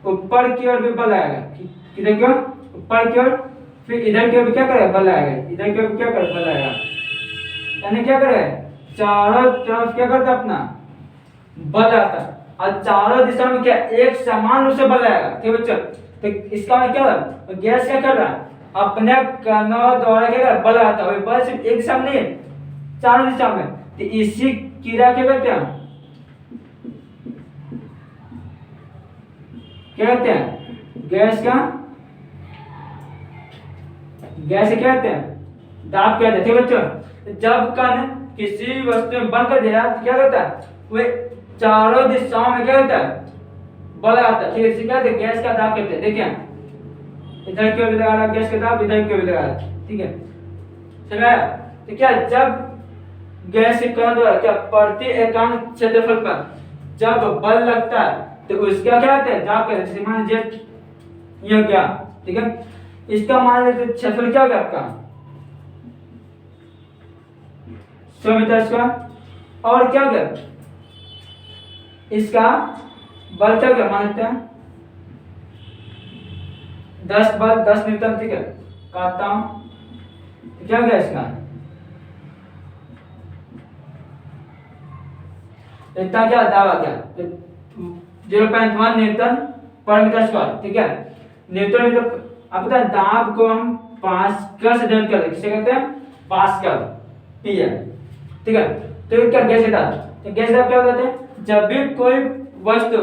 ऊपर की ओर भी बल आएगा, किधर की ओर, ऊपर की ओर, फिर इधर की ओर भी क्या करेगा, बल आएगा, इधर की ओर भी क्या करेगा, बल आएगा, यानी क्या करे, चारों तरफ क्या करता अपना बल आता, और चारों दिशा में क्या एक समान रूप से बल आएगा, ठीक बच्चों। तो इसका मतलब क्या है, गैस क्या कर रहा है, अपने कणों द्वारा क्या कर रहा है, बल आता है, बल सिर्फ एक दिशा में नहीं, चारों दिशा में। तो इसी क्रिया क्या कहते हैं, क्या कहते हैं, गैस का, गैस क्या कहते हैं, दाब कहते हैं, ठीक बच्चों। जब कण किसी वस्तु में बल कर दिया तो क्या कहता है, वे चारों दिशाओं में क्या कहता है, बल आता है, ठीक है। इसे क्या कहते हैं, गैस का दाब कहते हैं। देखिए इधर की ओर भी लगा रहा गैस का दाब, इधर की ओर भी लगा रहा, ठीक है, समझ। तो क्या जब गैस के कण द्वारा क्या प्रति एकांक क्षेत्रफल पर जब बल लगता है तो उसका क्या कहते हैं, दाब कहते हैं। जैसे मान लीजिए ये हो गया, ठीक है, इसका मान लीजिए क्षेत्रफल क्या हो गया आपका 100 मीटर स्क्वायर, और क्या हो गया इसका बल क्या हो गया, मान लेते हैं 10 बल 10 न्यूटन, ठीक है, काटता हूं, क्या हो गया इसका, इतना क्या दाब आ गया 0.1 न्यूटन पर मीटर स्क्वायर, ठीक है। न्यूटन मीटर, अब पता है दाब को हम पास्कल से डिनोट करते हैं, किसे कहते हैं, पास्कल, पीएम, ठीक है। तो क्या गैस दाब, तो गैस दाब क्या होता है, जब भी कोई वस्तु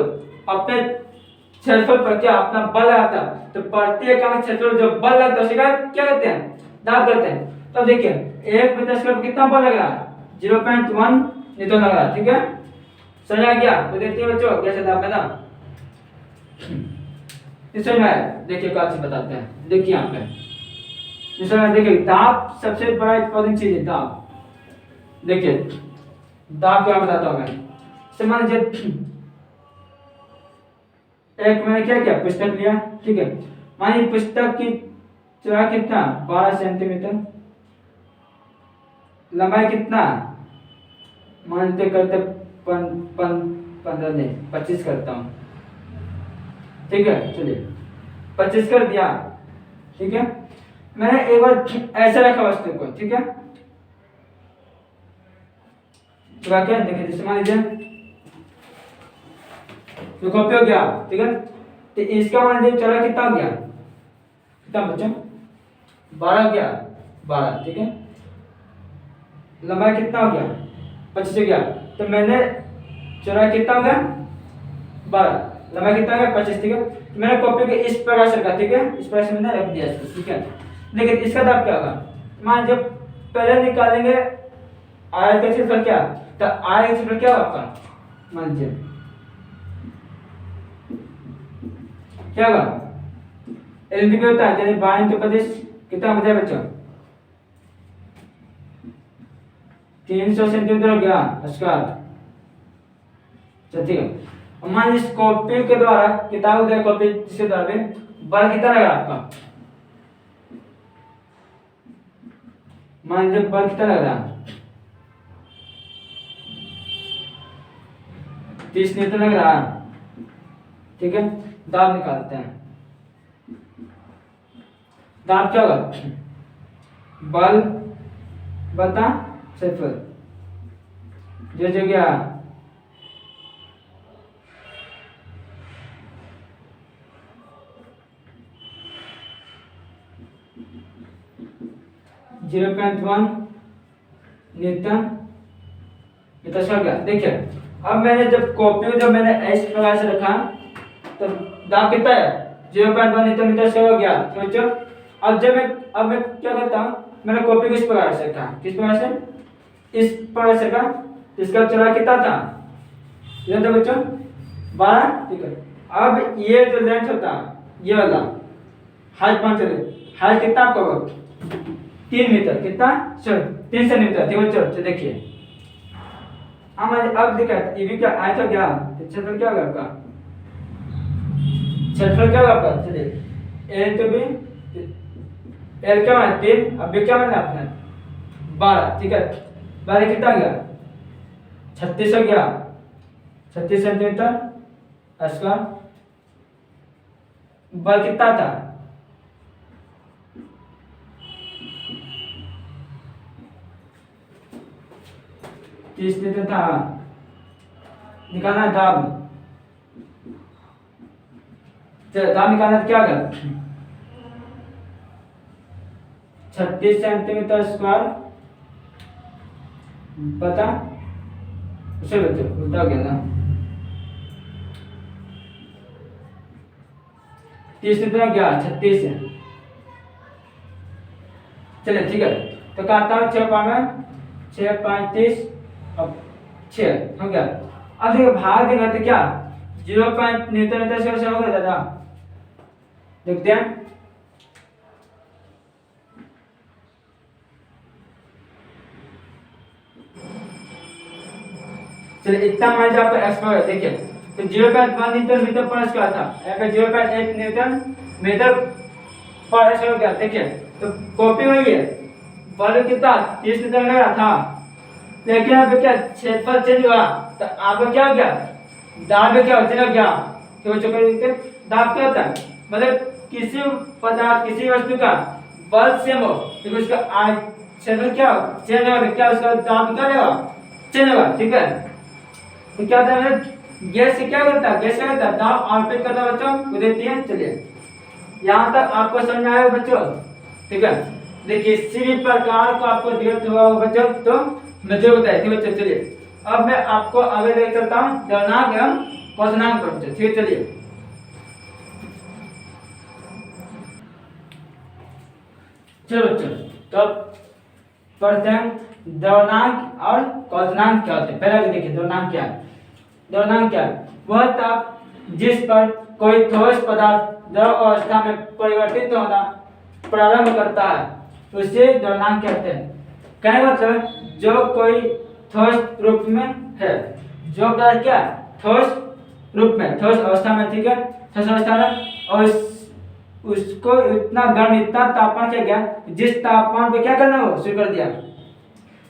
अपने क्षेत्रफल पर क्या अपना बल आता है तो प्रति एकांक क्षेत्रफल जो बल लगता है उसे क्या कहते हैं, दाब कहते हैं। तो देखिए 1 मीटर स्क्वायर पर कितना बल लग रहा है, 0.1 न्यूटन लग रहा है, ठीक है, समझ आ गया। तो देखते हैं बच्चों कैसे दाब में ना, इसमें मैं देखिए काट से बताते हैं। देखिए यहाँ पे इसमें देखिए दाब सबसे बड़ा इंपॉर्टेंट चीज है, दाब। देखिए दाब क्या बताता हूँ मैं, मान लीजिए एक मैंने क्या किया, पुस्तक लिया, ठीक है, मान लीजिए पुस्तक की चौड़ाई कितना 12 सेंटीमीटर, लंबाई कितना, मान लीजिए करते 15 नहीं 25 करता हूँ, ठीक है, चलिए 25 कर दिया, ठीक है। मैंने एक बार ऐसा रखा वस्तु को, ठीक है, तो क्या देखिए जैसे मान लीजिए तो कॉपी हो गया, ठीक है। तो इसका मान लीजिए चौड़ाई कितना हो गया कितना बच्चों 12 हो गया 12 ठीक है। लंबाई कितना हो गया 25 हो गया। तो मैंने चौड़ाई कितना हो गया 12, लंबाई कितना हो गया 25 ठीक है। तो मैंने कॉपी को इस प्रकार से रखा ठीक है, इस प्रकार से मैंने रख दिया इसको ठीक है। लेकिन इसका दाब क्या होगा, मान जब पहले निकालेंगे आयत का क्षेत्रफल क्या, तो आयत का क्षेत्रफल क्या होगा आपका, मान लीजिए क्या होगा एलएमपी क्या होता है, यानी 12 × 25 कितना बचा बच्चों 300 सेंटीमीटर हो गया स्क्वायर। ठीक है। अब मान इस कॉपी के द्वारा किताब दे कॉपी जिसके द्वारा बल कितना लगा आपका, मान लीजिए बल कितना लग रहा 30 न्यूटन लग रहा ठीक है। दाब निकालते हैं, दाब क्या होगा बल बता क्षेत्रफल जो गया 0.1 न्यूटन मीटर हो गया। देखिए अब मैंने जब कॉपी में जब मैंने इस प्रकार से रखा तो दाब कितना है 0.1 न्यूटन मीटर से हो गया समझो। अब मैं क्या करता हूँ, मैंने कॉपी को इस प्रकार से रखा, किस प्रकार से इस प्रकार से रखा, इसका चौड़ाई कितना था ये था बच्चों 12 ठीक है। अब ये जो लेंथ होता ये वाला हाइट मान चले हाइट कितना आपका होगा 3 मीटर कितना 3 सेंटीमीटर ठीक है बच्चों। देखिए अब देखा ये भी क्या आया था क्या, क्षेत्रफल क्या होगा आपका, क्षेत्रफल क्या होगा आपका, चलिए एल तो भी एल क्या माना 3, अब भी क्या माना आपने 12 ठीक है। 12 कितना गया 36 हो गया 36 सेंटीमीटर स्क्वायर। बल कितना था 30 न्यूटन था। निकालना है दाब, दाब निकालना क्या होगा 36 सेंटीमीटर स्क्वायर बता उसे बच्चों उल्टा हो गया ना 30 न्यूटन गया 36 है। चलिए ठीक है तो कहता हूँ 6 5 30 अब 6 हो गया। अब देखो भाग देगा तो क्या 0 न्यूटन मीटर से होगा दादा, देखते हैं चलिए इतना मान लीजिए आपका एक्स देखिए तो 0.1 न्यूटन मीटर पर स्क्वायर था, यहाँ पे 0.8 न्यूटन मीटर पर स्क्वायर हो गया। देखिए तो कॉपी वही है, बल कितना 30 न्यूटन लग रहा था, लेकिन यहाँ पे क्या क्षेत्रफल चेंज हुआ तो आपका क्या हो गया दाब क्या हो गया तो दाब क्या होता है, मतलब किसी पदार्थ किसी वस्तु का बल सेम हो तो उसका क्षेत्रफल क्या हो चेंज होगा, क्या उसका दाब क्या होगा चेंज होगा ठीक है। तो क्या होता है गैस से क्या करता है, गैस क्या करता है दाब आरोपित करता है बच्चों को देती है। चलिए यहाँ तक आपको समझ में आया बच्चों ठीक है। देखिए किसी भी प्रकार का आपको दिक्कत हुआ हो बच्चों तो मुझे बताइए ठीक है बच्चों। चलिए अब मैं आपको आगे लेकर चलता हूँ द्रव्यमान एवं क्वथनांक पर बच्चों ठीक है। चलिए चलो बच्चों तो पढ़ते हैं द्रव्यमान और क्वथनांक क्या होते हैं। पहले देखिए द्रव्यमान क्या है, द्रव्यमान क्या है वह ताप जिस पर कोई ठोस पदार्थ द्रव अवस्था में परिवर्तित होना प्रारंभ करता है उसे द्रव्यमान कहते हैं। कहने का मतलब जो कोई ठोस रूप में है, जो पदार्थ क्या ठोस रूप में ठोस अवस्था में ठीक है ठोस अवस्था में और उसको इतना गर्म इतना तापमान क्या गया जिस तापमान पे क्या करना हो शुरू कर दिया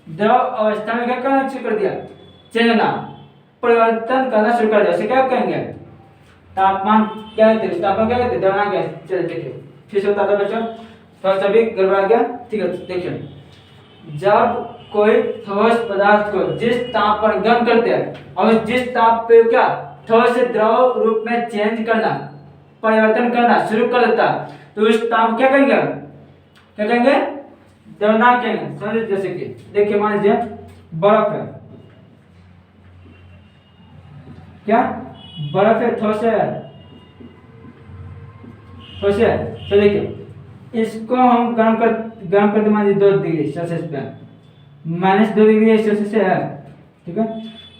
द्रव अवस्था में क्या करना शुरू कर दिया चेंज होना परिवर्तन करना शुरू कर दिया उसे क्या कहेंगे तापमान क्या कहते हैं, तापमान क्या कहते हैं द्रव्यमान क्या है। चलिए देखिए फिर से बताता बच्चों थोड़ा सा भी गड़बड़ा गया ठीक है। देखिए जब कोई ठोस पदार्थ को जिस ताप पर गर्म करते हैं और जिस ताप पे क्या ठोस से द्रव रूप में चेंज करना परिवर्तन करना शुरू कर देता तो इस ताप क्या कहेंगे, क्या कहेंगे, द्रवनांक कहेंगे। समझे, जैसे कि देखिए मान लीजिए बर्फ है, क्या बर्फ है, ठोस है, ठोस है। तो देखिए इसको हम गर्म करते मान लीजिए 2 डिग्री सेल्सियस पे, -2 डिग्री सेल्सियस है, ठीक है।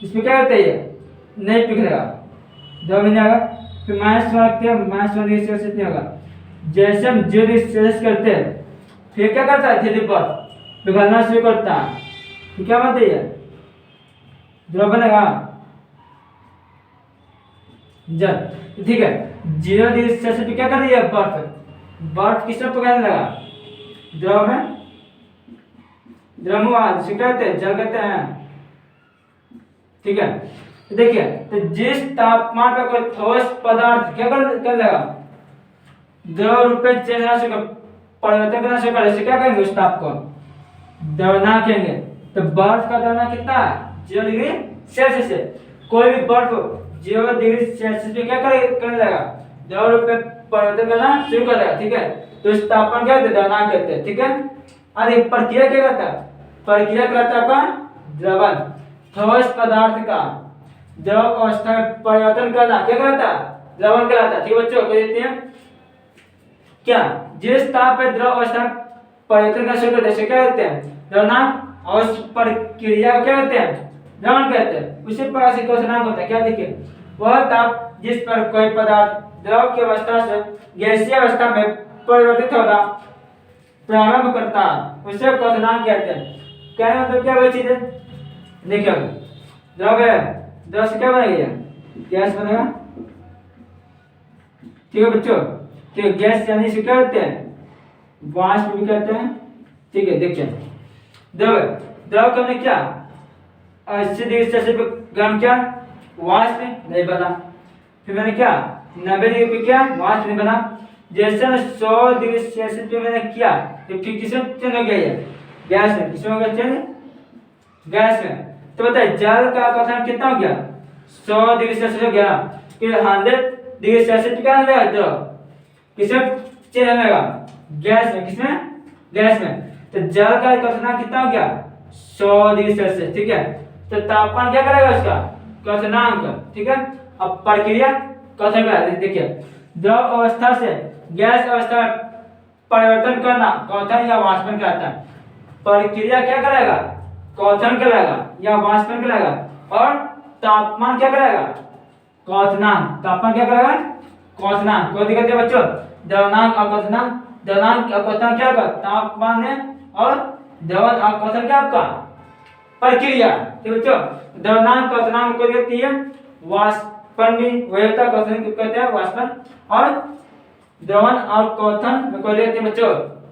इसमें क्या होता है, ये नहीं पिघलेगा, द्रव नहीं आएगा। फिर -1 रखते हैं, -1 डिग्री सेल्सियस नहीं होगा। जैसे हम 0 डिग्री सेल्सियस करते हैं, फिर क्या करता है, धीरे बर्फ पिघलना शुरू करता है, तो क्या बनता है, द्रव बनेगा जल, ठीक है। 0 डिग्री सेल्सियस पे क्या कर रही है, बर्फ किसमें पिघलने लगा, द्रव में, द्रव्यमान जिसे कहते हैं जल कहते हैं, ठीक है। तो देखिए, तो जिस तापमान पर कोई ठोस पदार्थ क्या कर लेगा, द्रव रूप में चेंज होना शुरू, परिवर्तन करना शुरू करे, क्या कहेंगे, उस ताप को द्रवनांक कहेंगे। तो बर्फ का द्रवनांक कितना है, 0 डिग्री सेल्सियस है। कोई भी बर्फ 0 डिग्री सेल्सियस पे क्या करने लगा, द्रव रूप में परिवर्तन करना शुरू कर देगा, ठीक है। तो इस तापमान क्या होता है, द्रवनांक कहते हैं, ठीक है। और एक प्रक्रिया क्या करता है, प्रक्रिया करता है आपका द्रवण, ठोस पदार्थ का द्रव अवस्था में परिवर्तन करना क्या कहलाता है, द्रवण कहलाता है, ठीक है बच्चों। कह देते हैं क्या, जिस ताप पे द्रव अवस्था में परिवर्तन करना शुरू करते हैं क्या कहते हैं, द्रवनांक। और उस प्रक्रिया को क्या कहते हैं, द्रवण कहते हैं। उसी प्रकार से क्वथनांक होता है, क्या देखिए, वह ताप जिस पर कोई पदार्थ द्रव की अवस्था से गैसीय अवस्था में परिवर्तित होना प्रारंभ करता है, उसे क्वथनांक कहते हैं। कहने मतलब क्या वही चीज है, देखिए द्रव है, द्रव से क्या बनेगा, गैस बनेगा, ठीक है बच्चों। ठीक है, गैस यानी इसे क्या कहते हैं, वाष्प भी कहते हैं, ठीक है। देखिए द्रव को हमने क्या 80 डिग्री सेल्सियस पे गर्म किया, वाष्प नहीं बना। फिर मैंने क्या 90 डिग्री पे किया, वाष्प नहीं बना। जैसे 100 डिग्री सेल्सियस पे मैंने किया, तो फिर किसमें चेंज हो गया, ये गैस में। किसमें हो गया चेंज, गैस में। तो बताइए जल का क्वथनांक कितना हो गया, 100 डिग्री सेल्सियस हो गया। फिर 100 डिग्री सेल्सियस पे क्या हो गया, द्रव किसमें चेंज होगा, गैस में। किसमें, गैस में। तो जल का क्वथनांक कितना हो गया, 100 डिग्री सेल्सियस, ठीक है। तो तापमान क्या करेगा उसका, क्वथनांक, ठीक है। अब प्रक्रिया क्वथन का देखिए, द्रव अवस्था से गैस अवस्था में परिवर्तन करना क्वथन या वाष्पन कहलाता है। प्रक्रिया क्या करेगा, क्वथन कहलाएगा या वाष्पन कहलाएगा। और तापमान क्या करेगा, क्वथनांक। तापमान क्या करेगा, क्वथनांक। कोई दिक्कत है बच्चों, द्रवनांक और क्वथनांक। द्रवनांक और क्वथनांक क्या होगा, तापमान है, और द्रवण और क्वथन क्या आपका, प्रक्रिया, ठीक है बच्चों। द्रवनांक क्वथनांक को कहती है वाष्पन, भी वही होता है, क्वथन को कहते हैं वाष्पन। और द्रवण और क्वथन को कहते हैं बच्चों।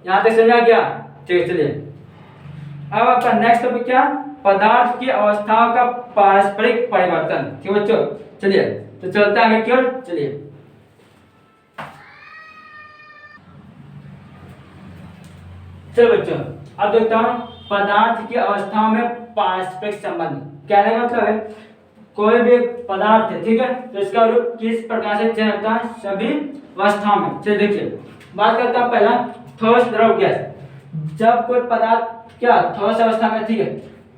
यहाँ तक समझ आ गया, ठीक है। चलिए अब आपका नेक्स्ट टॉपिक क्या, पदार्थ की अवस्थाओं का पारस्परिक परिवर्तन, ठीक है बच्चों। चलिए तो चलते हैं आगे की ओर, चलिए। चलो बच्चों अब देखता हूं पदार्थ की अवस्थाओं में पारस्परिक संबंध। कहने का मतलब है कोई भी पदार्थ है, ठीक है, तो इसका रूप किस प्रकार से चेंज होता है सभी अवस्थाओं में। चलिए देखिए, बात करता हूं पहला ठोस द्रव गैस। जब कोई पदार्थ क्या ठोस अवस्था में, ठीक है,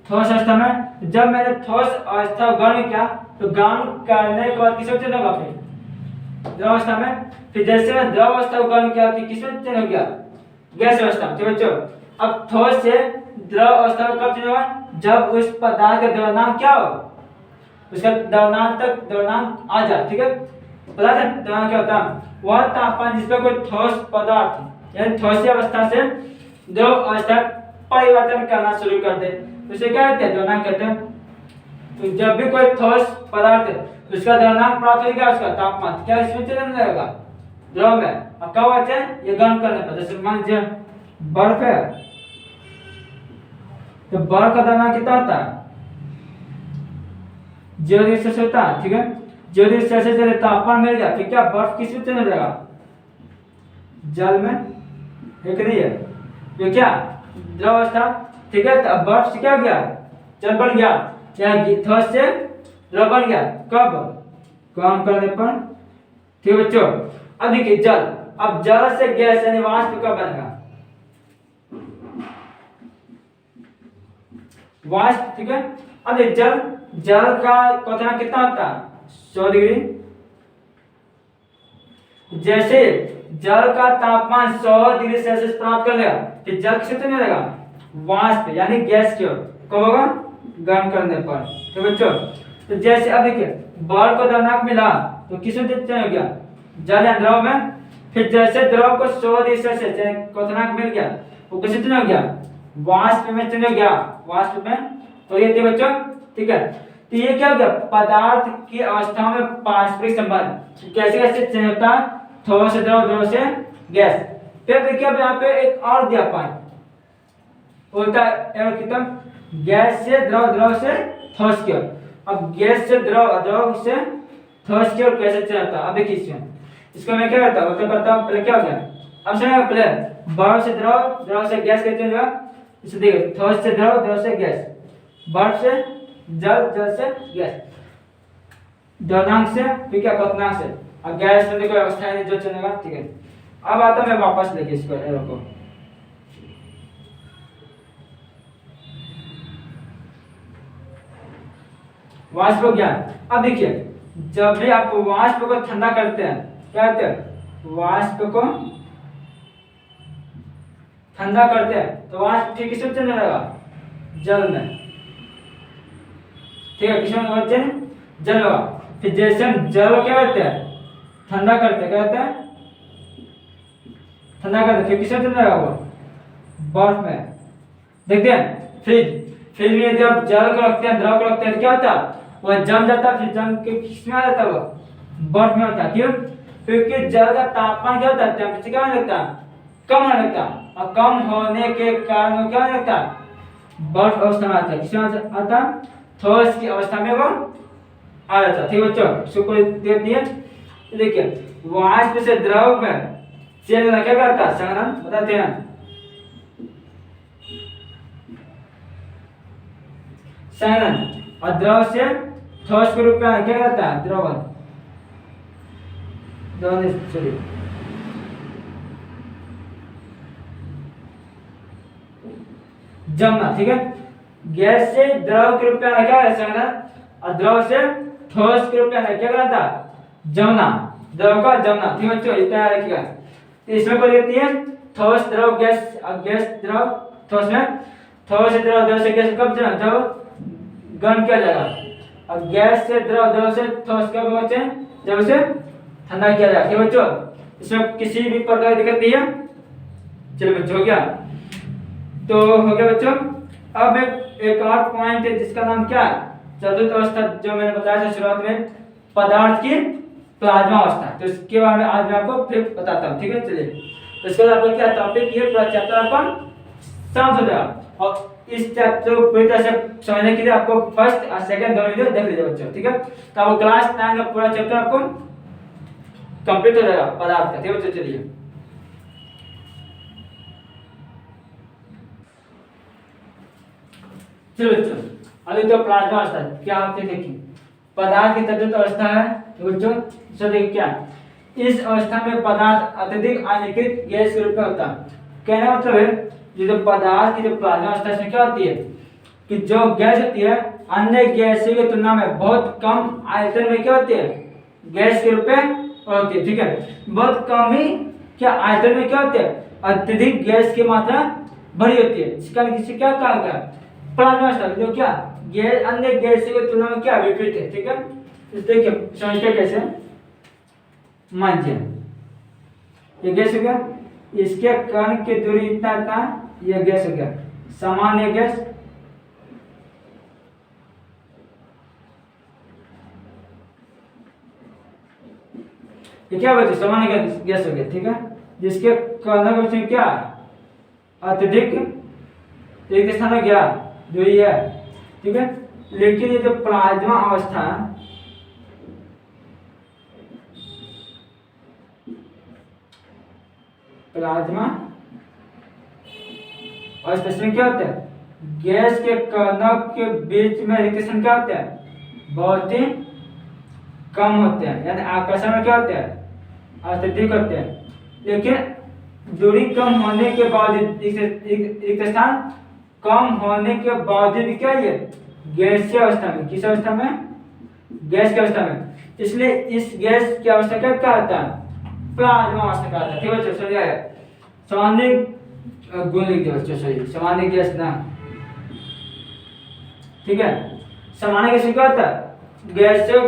ठोस अवस्था में, जब मैंने ठोस अवस्था गर्म किया तो गर्म करने के बाद किसमें चेंज होगा, फिर द्रव अवस्था में। फिर जैसे मैं द्रव अवस्था को गर्म किया फिर किसमें चेंज हो गया, गैस अवस्था में, ठीक है बच्चों। अब ठोस से द्रव अवस्था में कब चेंज होगा, जब उस पदार्थ का द्रव्यमान क्या हो, उसका द्रव्यमान तक द्रव्यमान आ जाए, ठीक है। पता है द्रव्यमान क्या होता है, वह तापमान जिस पर कोई ठोस पदार्थ यानी ठोस अवस्था से द्रव अवस्था परिवर्तन करना शुरू कर दे, उसे क्या कहते हैं, द्रव्यमान कहते हैं। तो जब भी कोई ठोस पदार्थ है उसका द्रव्यमान प्राप्त हो गया, उसका तापमान क्या इसमें चलने लगेगा, द्रव में। अब कब होता है, ये गर्म करने पर। जैसे मान लीजिए बर्फ है, तो बर्फ का द्रव्यमान कितना होता है, 0 डिग्री सेल्सियस होता है, ठीक है। 0 डिग्री सेल्सियस से तापमान मिल गया, फिर क्या बर्फ किस में चेंज हो जाएगा, जल में, है कि नहीं है, ये क्या द्रव अवस्था, ठीक है। तो अब बर्फ से क्या हो गया, जल बन गया, या ठोस से द्रव बन गया, कब, गर्म करने पर, ठीक है बच्चों। अब देखिए जल, अब जल से गैस यानी वाष्प कब बनेगा, वाष्प, ठीक है। अब जल, जल का क्वथनांक कितना होता है 100 डिग्री। जैसे जल का तापमान 100 डिग्री सेल्सियस प्राप्त कर लिया, फिर जल किस में रहेगा, वाष्प यानी गैस की ओर, कब होगा, गर्म करने पर, तो बच्चों तो जैसे अब देखिए बल को द्रव्यमान मिला तो किस में चेंज हो गया, जल या द्रव में। फिर जैसे द्रव को 100 डिग्री सेल्सियस क्वथनांक मिल गया, वो किस चेंज हो गया, वाष्प में चेंज हो गया, वाष्प में। तो ये थे बच्चों, ठीक है। तो ये क्या हो गया, पदार्थ की अवस्था में पारस्परिक संबंध कैसे कैसे चेंज होता है, ठोस से द्रव, द्रव से गैस। फिर देखिए अब यहाँ पे एक और दिया पॉइंट होता है कितना, गैस से द्रव, द्रव से ठोस की ओर। अब गैस से द्रव, द्रव से ठोस की ओर कैसे चेंज होता है, अब देखिए इसको मैं क्या करता हूँ, करता हूँ पहले क्या हो गया, अब सुनिए पहले बर्फ से द्रव, द्रव से गैस कैसे चेंज हुआ, इसे देखिए ठोस से द्रव, द्रव से गैस, बर्फ से जल, जल से गैस, द्रव्यमान से फिर क्या क्वथनांक से, और गैस में कोई अवस्था नहीं जो चलेगा, ठीक है। अब आता मैं वापस लेके इसको एरो को, वाष्प ज्ञान। अब देखिए जब भी आप वाष्प को ठंडा करते हैं, क्या करते हैं, वाष्प को ठंडा करते हैं तो वाष्प ठीक किसमें चलने लगेगा, जल में, ठीक है, किसमें चेंज, जल होगा। फिर जैसे हम जल को क्या करते हैं, ठंडा करते हैं, क्या करते हैं, ठंडा करते हैं, फिर किसमें चलने लगेगा वो, बर्फ में। देखते हैं फ्रिज में जब जल को रखते हैं, द्रव को रखते हैं तो क्या होता है, वह जम जाता है, फिर जम के किसमें आ जाता है, वो बर्फ में होता है। क्यों, क्योंकि जल का तापमान क्या होता है, टेम्परेचर क्या होने लगता है, कम होने लगता है, और कम होने के कारण वो क्या होने लगता है, बर्फ अवस्था में आता है, किसमें आता है, ठोस की अवस्था में वो आ जाता है, ठीक है बच्चों। इसको कोई दे दिए, देखिए वाष्प से द्रव में चेंज होना क्या करता है, संघनन बताते हैं, संघनन, और द्रव से ठोस के रूप में क्या करता है, द्रवण, सॉरी जमना, ठीक है। गैस से द्रव के रूप में क्या है, संघनन, और द्रव से ठोस के रूप में क्या करता है, जमना, द्रव का जमना, ठीक है बच्चों, इतना रखिएगा। इसमें कोई देती है ठोस द्रव गैस, और गैस द्रव ठोस में, ठोस से द्रव, द्रव से गैस कब जब गर्म किया जाएगा, और गैस से द्रव, द्रव से ठोस कब होते हैं, जब उसे ठंडा किया जाएगा, ठीक है बच्चों। इसमें किसी भी प्रकार की दिक्कत नहीं है, चलो बच्चों हो गया, तो हो गया बच्चों। अब एक और पॉइंट है जिसका नाम क्या है, चतुर्थ अवस्था, जो मैंने बताया था शुरुआत में, पदार्थ की प्लाज्मा अवस्था, तो इसके बारे में आज मैं आपको फिर बताता हूँ, ठीक है। चलिए तो इसके बाद आपको क्या टॉपिक, ये पूरा चैप्टर आपका समाप्त हो जाएगा, और इस चैप्टर को पूरी तरह से समझने के लिए आपको फर्स्ट और सेकंड दोनों वीडियो देख लीजिए बच्चों, ठीक है। तो आपको क्लास 9 का पूरा चैप्टर आपको कंप्लीट हो जाएगा पदार्थ का, ठीक है बच्चों। चलिए चलो बच्चों, अभी तो प्लाज्मा अवस्था क्या होती है देखिए, पदार्थ की चतुर्थ अवस्था है, तो बच्चों इसको देखिए क्या, इस अवस्था में पदार्थ अत्यधिक आयनीकृत गैस के रूप में होता है। कहने का मतलब है ये जो पदार्थ की जो प्लाज्मा अवस्था है क्या होती है, कि जो गैस होती है अन्य गैसों की तुलना में बहुत कम आयतन में क्या होती है, गैस के रूप में होती है, ठीक है। बहुत कम ही क्या आयतन में क्या होती है, अत्यधिक गैस की मात्रा बड़ी होती है, इसका किसी क्या कहा गया, प्लाज्मा अवस्था, जो क्या गैस अन्य गैसों की तुलना में क्या विपरीत है, ठीक है। इस देखिए समझते कैसे, मानिए ये गैस हो गया, इसके कण की दूरी इतना था, ये गैस हो गया, सामान्य गैस, ये क्या बचे, सामान्य गैस हो गया, ठीक है। जिसके कणों के बीच क्या अत्यधिक एक स्थान में गया दूरी है, ठीक है। लेकिन ये जो प्लाज्मा अवस्था है, प्लाज्मा और इसमें क्या होता है, गैस के कणों के बीच में रिक्वेशन क्या होता है, बहुत ही कम होते हैं, यानी आकर्षण में क्या होते हैं, अत्यधिक होते हैं। लेकिन दूरी कम होने के बावजूद रिक्त स्थान कम होने के बावजूद क्या ये गैसीय अवस्था में, किस अवस्था में, गैस की अवस्था में, इसलिए इस गैस की अवस्था क्या कहता है, प्लाज्मा अवस्था कहता है। ठीक है बच्चों, समझ आया? सामान्य गुण लिख दिया बच्चों, सही, सामान्य गैस ना, ठीक है। सामान्य गैस क्या होता है, गैस जो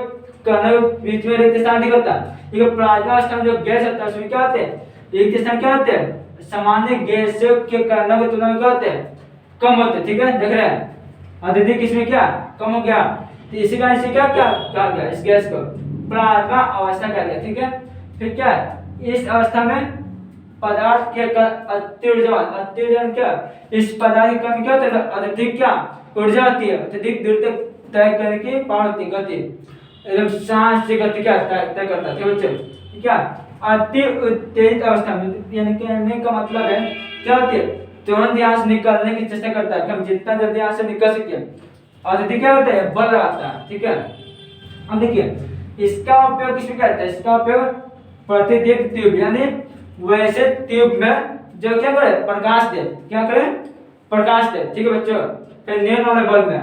कणों के बीच में रिक्त स्थान अधिक होता है। ये प्लाज्मा अवस्था में जो गैस होता है उसमें क्या होते हैं, रिक्त स्थान क्या होते हैं, सामान्य गैस के कणों की तुलना में क्या होते हैं, कम होते हैं। ठीक है, देख रहे हैं, अत्यधिक इसमें क्या कम हो गया, तो इसी कारण से क्या कहा गया, इस गैस को प्लाज्मा अवस्था कहा गया। ठीक है, फिर क्या है, इस अवस्था में पदार्थ के अत्युर्जन क्या, इस पदार्थ की कमी क्या होता है, अत्यधिक क्या ऊर्जा होती है, अत्यधिक दूर तक तय करने की पावर होती है, गति एकदम सांस से गति क्या तय करता है बच्चों। क्या अति उत्तेजित अवस्था में, यानी कहने का मतलब है क्या होती है, तुरंत यहाँ से निकलने की चेष्टा करता है, हम जितना जल्दी यहाँ से निकल सके, अत्यधिक क्या होता है, बल लगाता है। ठीक है, अब देखिए इसका उपयोग किसमें करता है, इसका उपयोग प्रतिदीप्त ट्यूब, यानी वैसे ट्यूब में जो क्या करे, प्रकाश दे, क्या करे, प्रकाश दे। ठीक है बच्चों, फिर नियॉन वाले बल्ब में,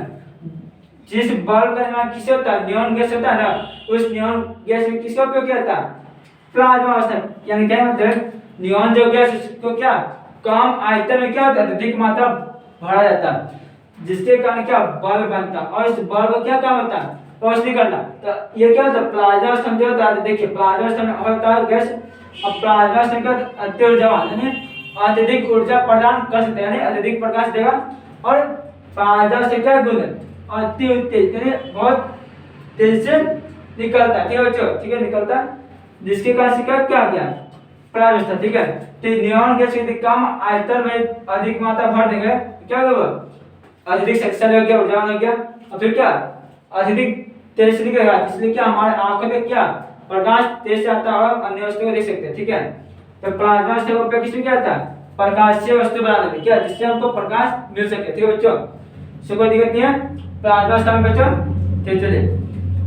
जिस बल्ब का निर्माण किससे होता है, नियॉन गैस होता है ना, उस नियॉन गैस में किसका उपयोग किया जाता है, प्लाज्मा अवस्था, यानी क्या मतलब नियॉन जो गैस उसको क्या कम आयतन में क्या होता है, अधिक मात्रा भरा जाता है, जिसके कारण क्या बल्ब बनता है, और इस बल्ब का क्या काम होता है, रोशनी करना। तो ये क्या होता है, प्लाज्मा अवस्था में होता है, देखिए प्लाज्मा अवस्था में होता है गैस, अब प्लाज्मा संकेत अत्युर्जावान यानी अत्यधिक ऊर्जा प्रदान कर सकते हैं, यानी अत्यधिक प्रकाश देगा, और प्लाज्मा से क्या गुण है, अति उत्तेजित यानी बहुत तेज से निकलता है। ठीक है बच्चों, ठीक है, निकलता है, जिसके कारण से क्या गया प्लाज्मा। ठीक है, तो नियॉन गैस यदि कम आयतन में अधिक मात्रा भर देंगे क्या होगा, अत्यधिक सक्रिय हो गया, ऊर्जावान हो गया, और फिर क्या अत्यधिक तेज से निकलेगा, इसलिए क्या हमारे आंखों में क्या प्रकाश तेज से आता है और अन्य वस्तु को देख सकते हैं। ठीक है, तो प्लाज्मा से उपयोग किसमें क्या था, प्रकाशीय वस्तु बनाने में, क्या जिससे हमको प्रकाश मिल सके। ठीक है बच्चों, इससे कोई दिक्कत नहीं है, प्लाज्मा स्थान बच्चों। ठीक, चलिए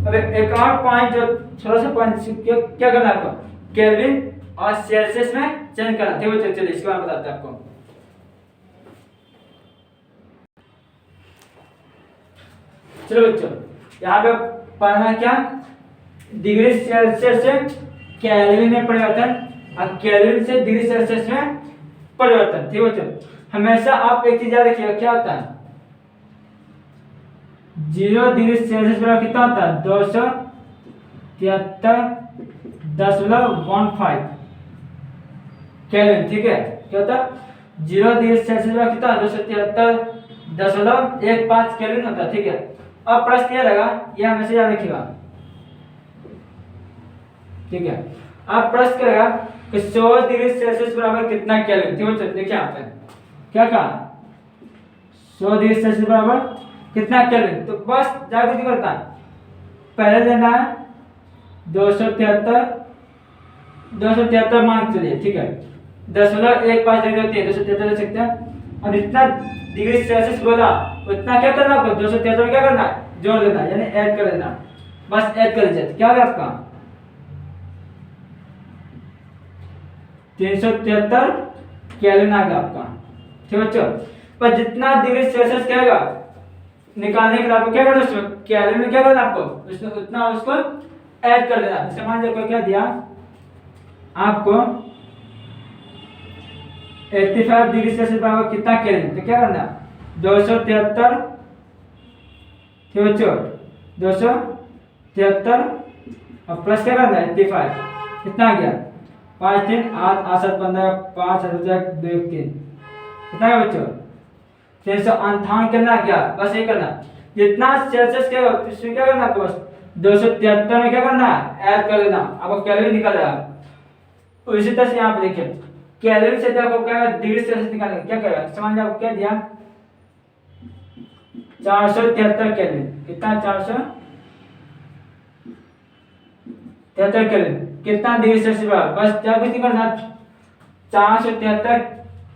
अब एक और पॉइंट जो थोड़ा सा पॉइंट क्या करना है आपको, केल्विन और सेल्सियस में चेंज करना। ठीक है बच्चों, चलिए इसके बारे में बताते हैं आपको। चलो बच्चों, यहाँ पे पढ़ना क्या, डिग्री सेल्सियस से केल्विन में परिवर्तन और केल्विन से डिग्री सेल्सियस में परिवर्तन। ठीक है बच्चों, हमेशा आप एक चीज याद रखिएगा, क्या होता है 0 डिग्री सेल्सियस पर कितना होता है, 273.15 केल्विन। ठीक है, क्या होता है 0 डिग्री सेल्सियस पर कितना, 273.15 केल्विन होता है। ठीक है, अब प्रश्न ये रहेगा, ये हमेशा याद रखिएगा। ठीक है, अब प्रश्न करेगा कि 100 डिग्री सेल्सियस बराबर कितना केल्विन। ठीक है, देखिए यहाँ पे क्या कहा, 100 डिग्री सेल्सियस बराबर कितना केल्विन, तो बस जागृति करता है, पहले लेना है 273 मान चलिए। ठीक है, 0.15 डिग्री होती है, 273 ले सकते हैं। अब इतना डिग्री सेल्सियस बोला उतना क्या करना आपको, 273 में क्या करना है, जोड़ देना, यानी ऐड कर देना, बस ऐड कर लीजिए, क्या होगा आपका 373 केल्विन आ गया आपका। ठीक है बच्चों, पर जितना डिग्री सेल्सियस कहेगा निकालने के लिए आपको क्या करना है, उसमें केल्विन में क्या करना आपको, उसमें उतना उसको ऐड कर देना। जैसे मान लीजिए क्या दिया आपको 85 डिग्री सेल्सियस बराबर कितना केल्विन, तो क्या करना 273। ठीक है बच्चों, 273 और प्लस क्या करना 85, कितना आ गया 5 3 8 8 7 15 5 7 2 1 3, कितना है बच्चों 358 करना क्या, बस ये करना, जितना सेल्सियस क्या इसमें क्या करना आपको, बस 273 में क्या करना ऐड कर देना, आपको केल्विन निकल रहा है। उसी तरह से यहाँ पे देखिए केल्विन से आपको क्या डिग्री सेल्सियस निकालेंगे, क्या करेगा, समझ लीजिए आपको क्या दिया 473 केल्विन, कितना 473 केल्विन, कितना डिग्री सेल्सियस बराबर, बस क्या कुछ नहीं करना 473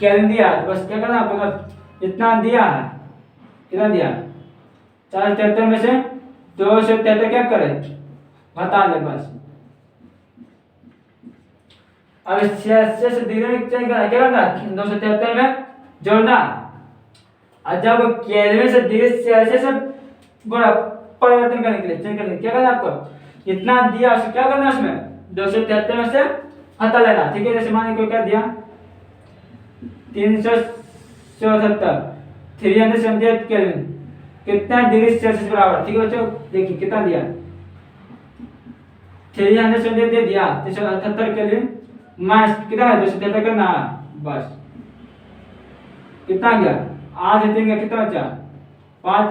केल्विन दिया, बस क्या करना आपको, इतना दिया है, कितना दिया 473 में से 273 क्या करे घटा ले, बस अब 86 से डिग्री में चेंज करना, क्या करना 273 में जोड़ना। और जब केल्विन से डिग्री सेल्सियस से बड़ा परिवर्तन करने के लिए चेंज करने के लिए क्या करना आपको, इतना दिया उसको क्या करना, उसमें 273 में से हटा लेना। ठीक है, जैसे मान लीजिए क्या दिया 374 378 केल्विन कितना डिग्री सेल्सियस बराबर। ठीक है बच्चों, देखिए कितना दिया 378 दे दिया, 378 केल्विन माइनस कितना है 273 करना बस, कितना गया 8 3 गया, कितना बचा 5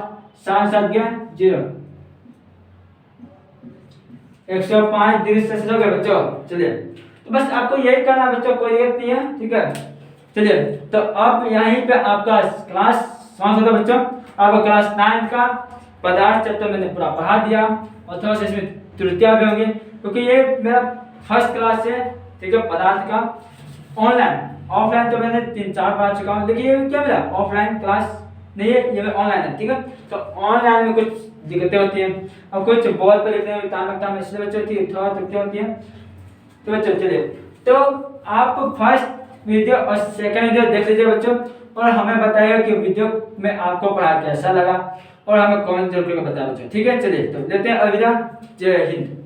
7 7 गया 0, 105 डिग्री सेल्सियस हो गया बच्चों। चलिए तो बस आपको यही करना है बच्चों, कोई दिक्कत नहीं है। ठीक है, चलिए तो अब यहीं पे आपका क्लास समाप्त होता है बच्चों। आपका क्लास 9 का पदार्थ चैप्टर मैंने पूरा पढ़ा दिया, और थोड़ा सा इसमें त्रुटियां भी होंगी क्योंकि ये मेरा फर्स्ट क्लास है। ठीक है, पदार्थ का ऑनलाइन, ऑफलाइन तो मैंने 3-4 बार चुका हूँ, लेकिन ये क्या मिला ऑफलाइन क्लास नहीं है, ये ऑनलाइन है। ठीक है, तो ऑनलाइन में कुछ दिक्कतें होती हैं, और कुछ बोर्ड पर लिखने में टाइम इसलिए बच्चों की थोड़ा त्रुटियां होती हैं। तो बच्चों चलिए, तो आप फर्स्ट वीडियो और सेकंड वीडियो देख लीजिए बच्चों, और हमें बताइएगा कि वीडियो में आपको पढ़ा कैसा लगा, और हमें कमेंट जरूर करके बताएं बच्चों। ठीक है, चलिए तो लेते हैं अलविदा, जय हिंद।